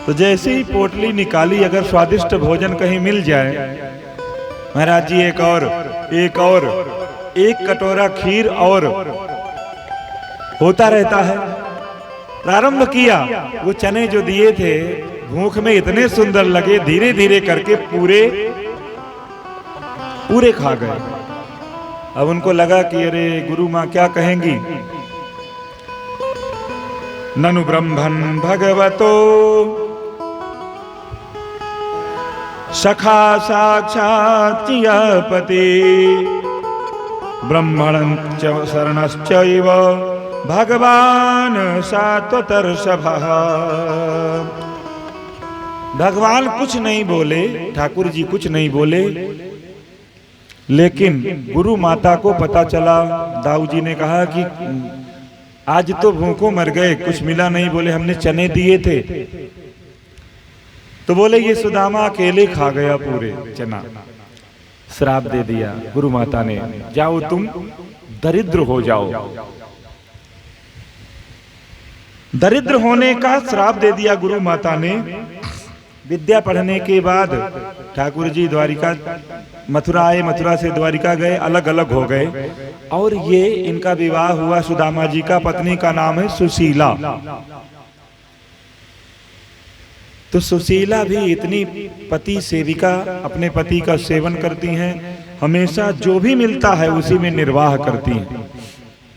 तो जैसे ही पोटली निकाली, अगर स्वादिष्ट भोजन कहीं मिल जाए, महाराज जी एक और, एक कटोरा खीर और होता रहता है। प्रारंभ किया, वो चने जो दिए थे भूख में इतने सुंदर लगे, धीरे धीरे करके पूरे खा गए। अब उनको लगा कि अरे गुरु माँ क्या कहेंगी। ननु ब्रह्मन् भगवतो सखा साक्षात् पति ब्रह्मणं च शरणश्चैव भगवान सात्वतर्षभः। भगवान कुछ नहीं बोले, ठाकुर जी कुछ नहीं बोले, लेकिन गुरु माता को पता चला। दाऊ जी ने कहा कि आज तो भूखों मर गए, कुछ मिला नहीं। बोले हमने चने दिए थे। तो बोले ये सुदामा अकेले खा गया पूरे चना। श्राप दे दिया गुरु माता ने, जाओ तुम दरिद्र हो जाओ। दरिद्र होने का श्राप दे दिया गुरु माता ने। विद्या पढ़ने के बाद ठाकुर जी द्वारिका मथुरा आए, मथुरा से द्वारिका गए, अलग अलग हो गए। और ये इनका विवाह हुआ सुदामा जी का, पत्नी का नाम है सुशीला। तो सुशीला भी इतनी पति सेविका, अपने पति का सेवन करती हैं, हमेशा जो भी मिलता है उसी में निर्वाह करती हैं।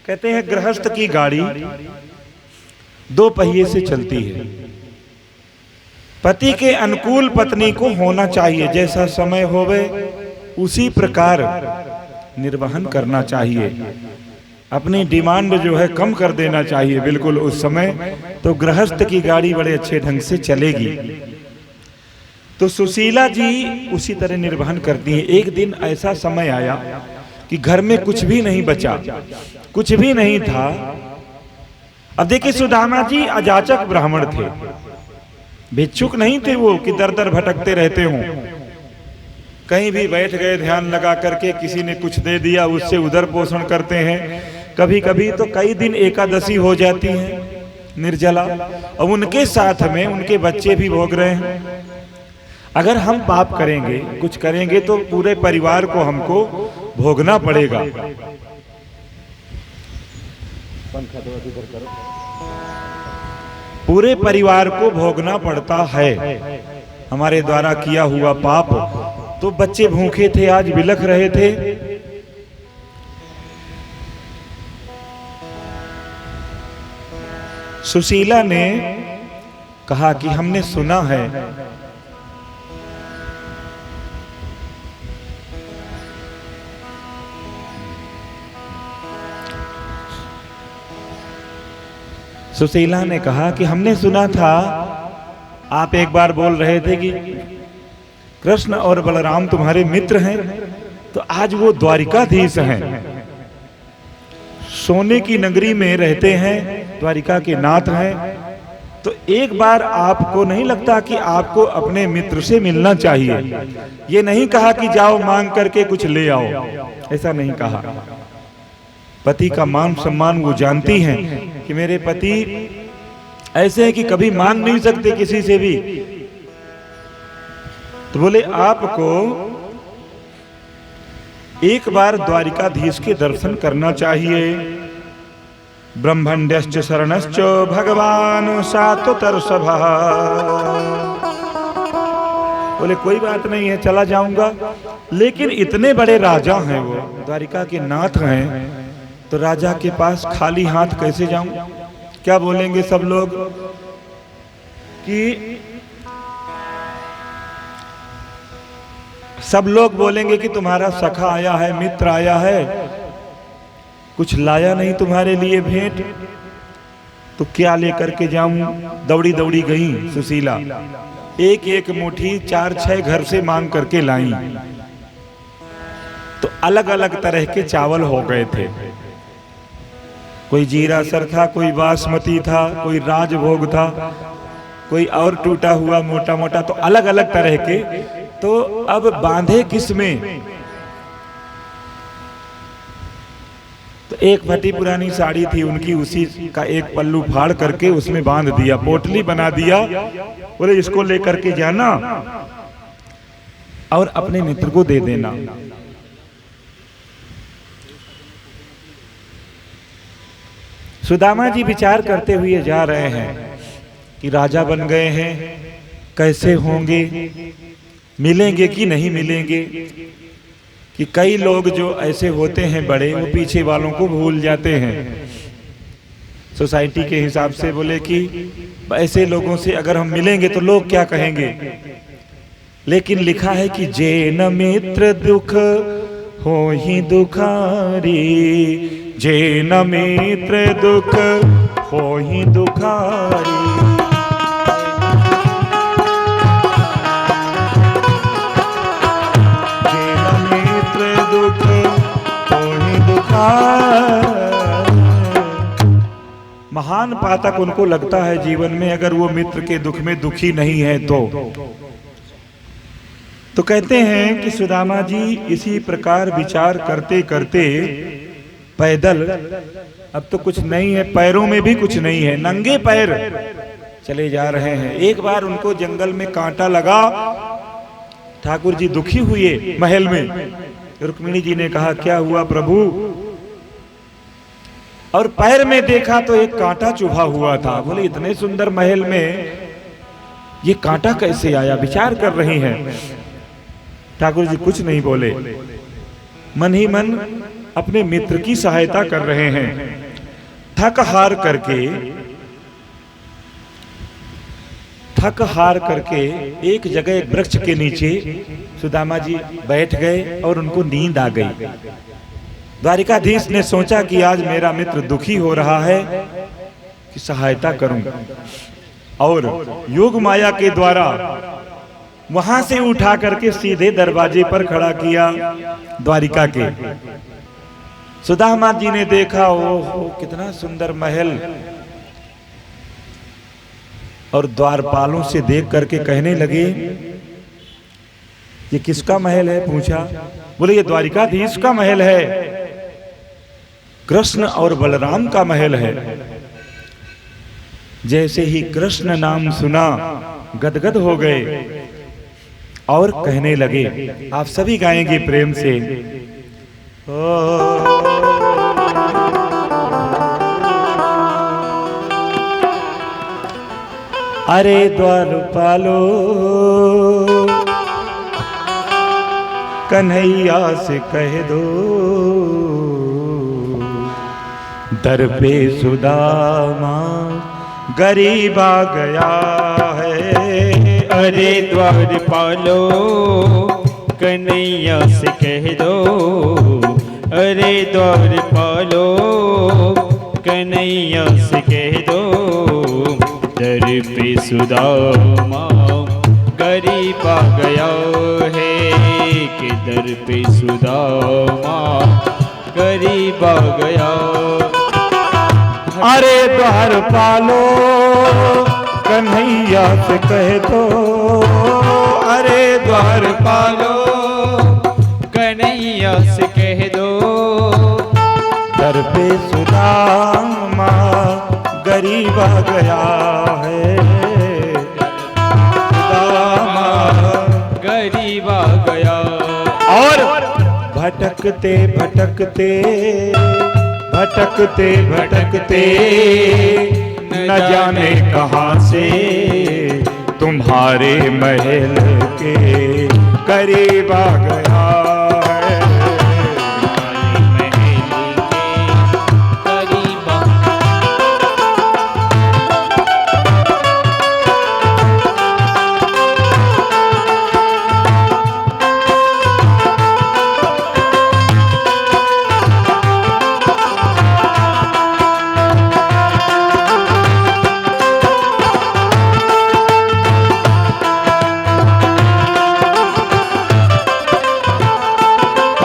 कहते हैं गृहस्थ की गाड़ी दो पहिए से चलती है। पति के अनुकूल पत्नी को होना चाहिए, जैसा समय होवे उसी प्रकार निर्वहन करना चाहिए। अपनी डिमांड जो है कम कर देना चाहिए बिल्कुल उस समय, तो गृहस्थ की गाड़ी बड़े अच्छे ढंग से चलेगी। तो सुशीला जी उसी तरह निर्वहन करती हैं। एक दिन ऐसा समय आया कि घर में कुछ भी नहीं बचा, कुछ भी नहीं था। अब देखिए सुदामा जी अजाचक ब्राह्मण थे, भिक्षुक नहीं थे वो कि दर दर भटकते रहते हों। कहीं भी बैठ गए ध्यान लगा करके, किसी ने कुछ दे दिया उससे उधर पोषण करते हैं। कभी कभी तो कई दिन एकादशी हो जाती है निर्जला, और उनके साथ में उनके बच्चे भी भोग रहे हैं। अगर हम पाप करेंगे, कुछ करेंगे, तो पूरे परिवार को हमको भोगना पड़ेगा। पूरे परिवार को भोगना पड़ता है हमारे द्वारा किया हुआ पाप। तो बच्चे भूखे थे, आज बिलख रहे थे। सुशीला ने कहा कि हमने सुना है सुशीला ने कहा कि हमने सुना था आप एक बार बोल रहे थे कि कृष्ण और बलराम तुम्हारे मित्र हैं, तो आज वो द्वारिकाधीश हैं, सोने की नगरी में रहते हैं, द्वारिका के नाथ हैं। तो एक बार आपको नहीं लगता कि आपको अपने मित्र से मिलना चाहिए? ये नहीं कहा कि जाओ मांग करके कुछ ले आओ, ऐसा नहीं कहा। पति का मान सम्मान वो जानती हैं कि मेरे पति ऐसे हैं कि कभी मांग नहीं सकते किसी से भी। तो बोले आपको एक बार द्वारिकाधीश के दर्शन करना चाहिए। ब्रह्मण्यश्च शरणश्च भगवान सात्वतर्षभः। बोले कोई बात नहीं है, चला जाऊंगा। लेकिन इतने बड़े राजा हैं, वो द्वारिका के नाथ हैं, तो राजा के पास खाली हाथ कैसे जाऊं? क्या बोलेंगे सब लोग कि सब लोग बोलेंगे कि तुम्हारा सखा आया है, मित्र आया है, कुछ लाया नहीं तुम्हारे लिए भेंट, तो क्या लेकर के जाऊं? दौड़ी दौड़ी गई सुशीला, एक एक मुट्ठी 4-6 घर से मांग करके लाई। तो अलग अलग तरह के चावल हो गए थे, कोई जीरा सर था, कोई बासमती था, कोई राजभोग था, कोई और टूटा हुआ मोटा मोटा, तो अलग अलग तरह के। तो अब बांधे किस में? तो एक फटी पुरानी साड़ी थी उनकी, उसी का एक पल्लू फाड़ करके उसमें बांध दिया, पोटली बना दिया। बोले इसको लेकर के जाना और अपने मित्र को दे देना। सुदामा जी विचार करते हुए जा रहे हैं कि राजा बन गए हैं, कैसे होंगे, मिलेंगे कि नहीं मिलेंगे। कि कई लोग जो ऐसे होते हैं बड़े, वो पीछे वालों को भूल जाते हैं सोसाइटी के हिसाब से। बोले कि ऐसे लोगों से अगर हम मिलेंगे तो लोग क्या कहेंगे। लेकिन लिखा है कि जे न मित्र दुख हो ही दुखारी, जे न मित्र दुख हो ही दुखारी। महान पाठक उनको लगता है जीवन में अगर वो मित्र के दुख में दुखी नहीं है तो कहते हैं कि सुदामा जी इसी प्रकार विचार करते करते पैदल, अब तो कुछ नहीं है, पैरों में भी कुछ नहीं है, नंगे पैर चले जा रहे हैं। एक बार उनको जंगल में कांटा लगा, ठाकुर जी दुखी हुए महल में। रुक्मिणी जी ने कहा क्या हुआ प्रभु? और पैर में देखा तो एक कांटा चुभा हुआ था। बोले इतने सुंदर महल में ये कांटा कैसे आया? विचार कर रही हैं। ठाकुर जी कुछ नहीं बोले, मन ही मन अपने मित्र की सहायता कर रहे हैं। थक हार करके एक जगह एक वृक्ष के नीचे सुदामा जी बैठ गए और उनको नींद आ गई। द्वारिकाधीश ने सोचा कि आज मेरा मित्र दुखी हो रहा है कि सहायता करूं, और योग माया के द्वारा वहां से उठा करके सीधे दरवाजे पर खड़ा किया द्वारिका के। सुदामा जी ने देखा, ओहो कितना सुंदर महल, और द्वारपालों से देख करके कहने लगे ये किसका महल है? पूछा। बोले ये द्वारिकाधीश का महल है, कृष्ण और बलराम का महल है। जैसे ही कृष्ण नाम सुना गदगद हो गए और कहने लगे, आप सभी गाएंगे प्रेम से। अरे द्वारपालो कन्हैया से कह दो, दर पे सुदामा गरीब आ गया है। अरे द्वारपालो कन्हैया से कह दो, अरे द्वारपालो कन्हैया से कह दो, दर पे सुदामा गरीब आ गया है, कि दर पे सुदामा गरीब आ गया। अरे द्वारपालो कन्हैया से कह दो, अरे द्वारपालो कन्हैया से कह दो, दर पे सुदामा गरीब आ गया है, सुदामा गरीब आ गया। और भटकते भटकते भटकते भटकते न जाने कहां से तुम्हारे महल के करीब आ गया है।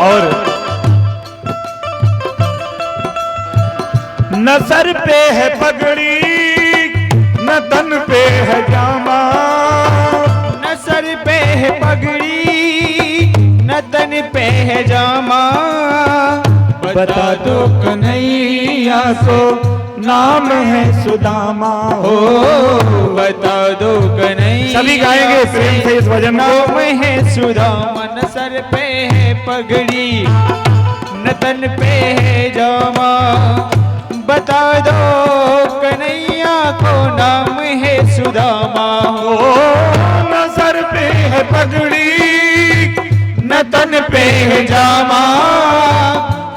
और न सर पे है पगड़ी न तन पे है जामा, न सर पे है पगड़ी न तन पे है जामा, बता दो कन्हैया को नाम है सुदामा। हो बता दो कन्हैया, सभी गाएंगे प्रेम से इस भजन को। नाम है सुदामा, न सर पे है पगड़ी न तन पे है जामा, बता दो कन्हैया को नाम है सुदामा। ओ न सर पे है पगड़ी न तन पे है जामा,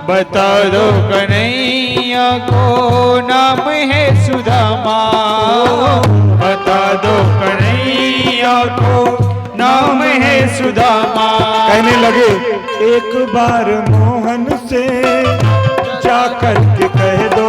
बता दो कन्हैया को नाम है सुदामा, बता दो कन्हैया को नाम है सुदामा। कहने लगे एक बार मोहन से जाकर के कह दो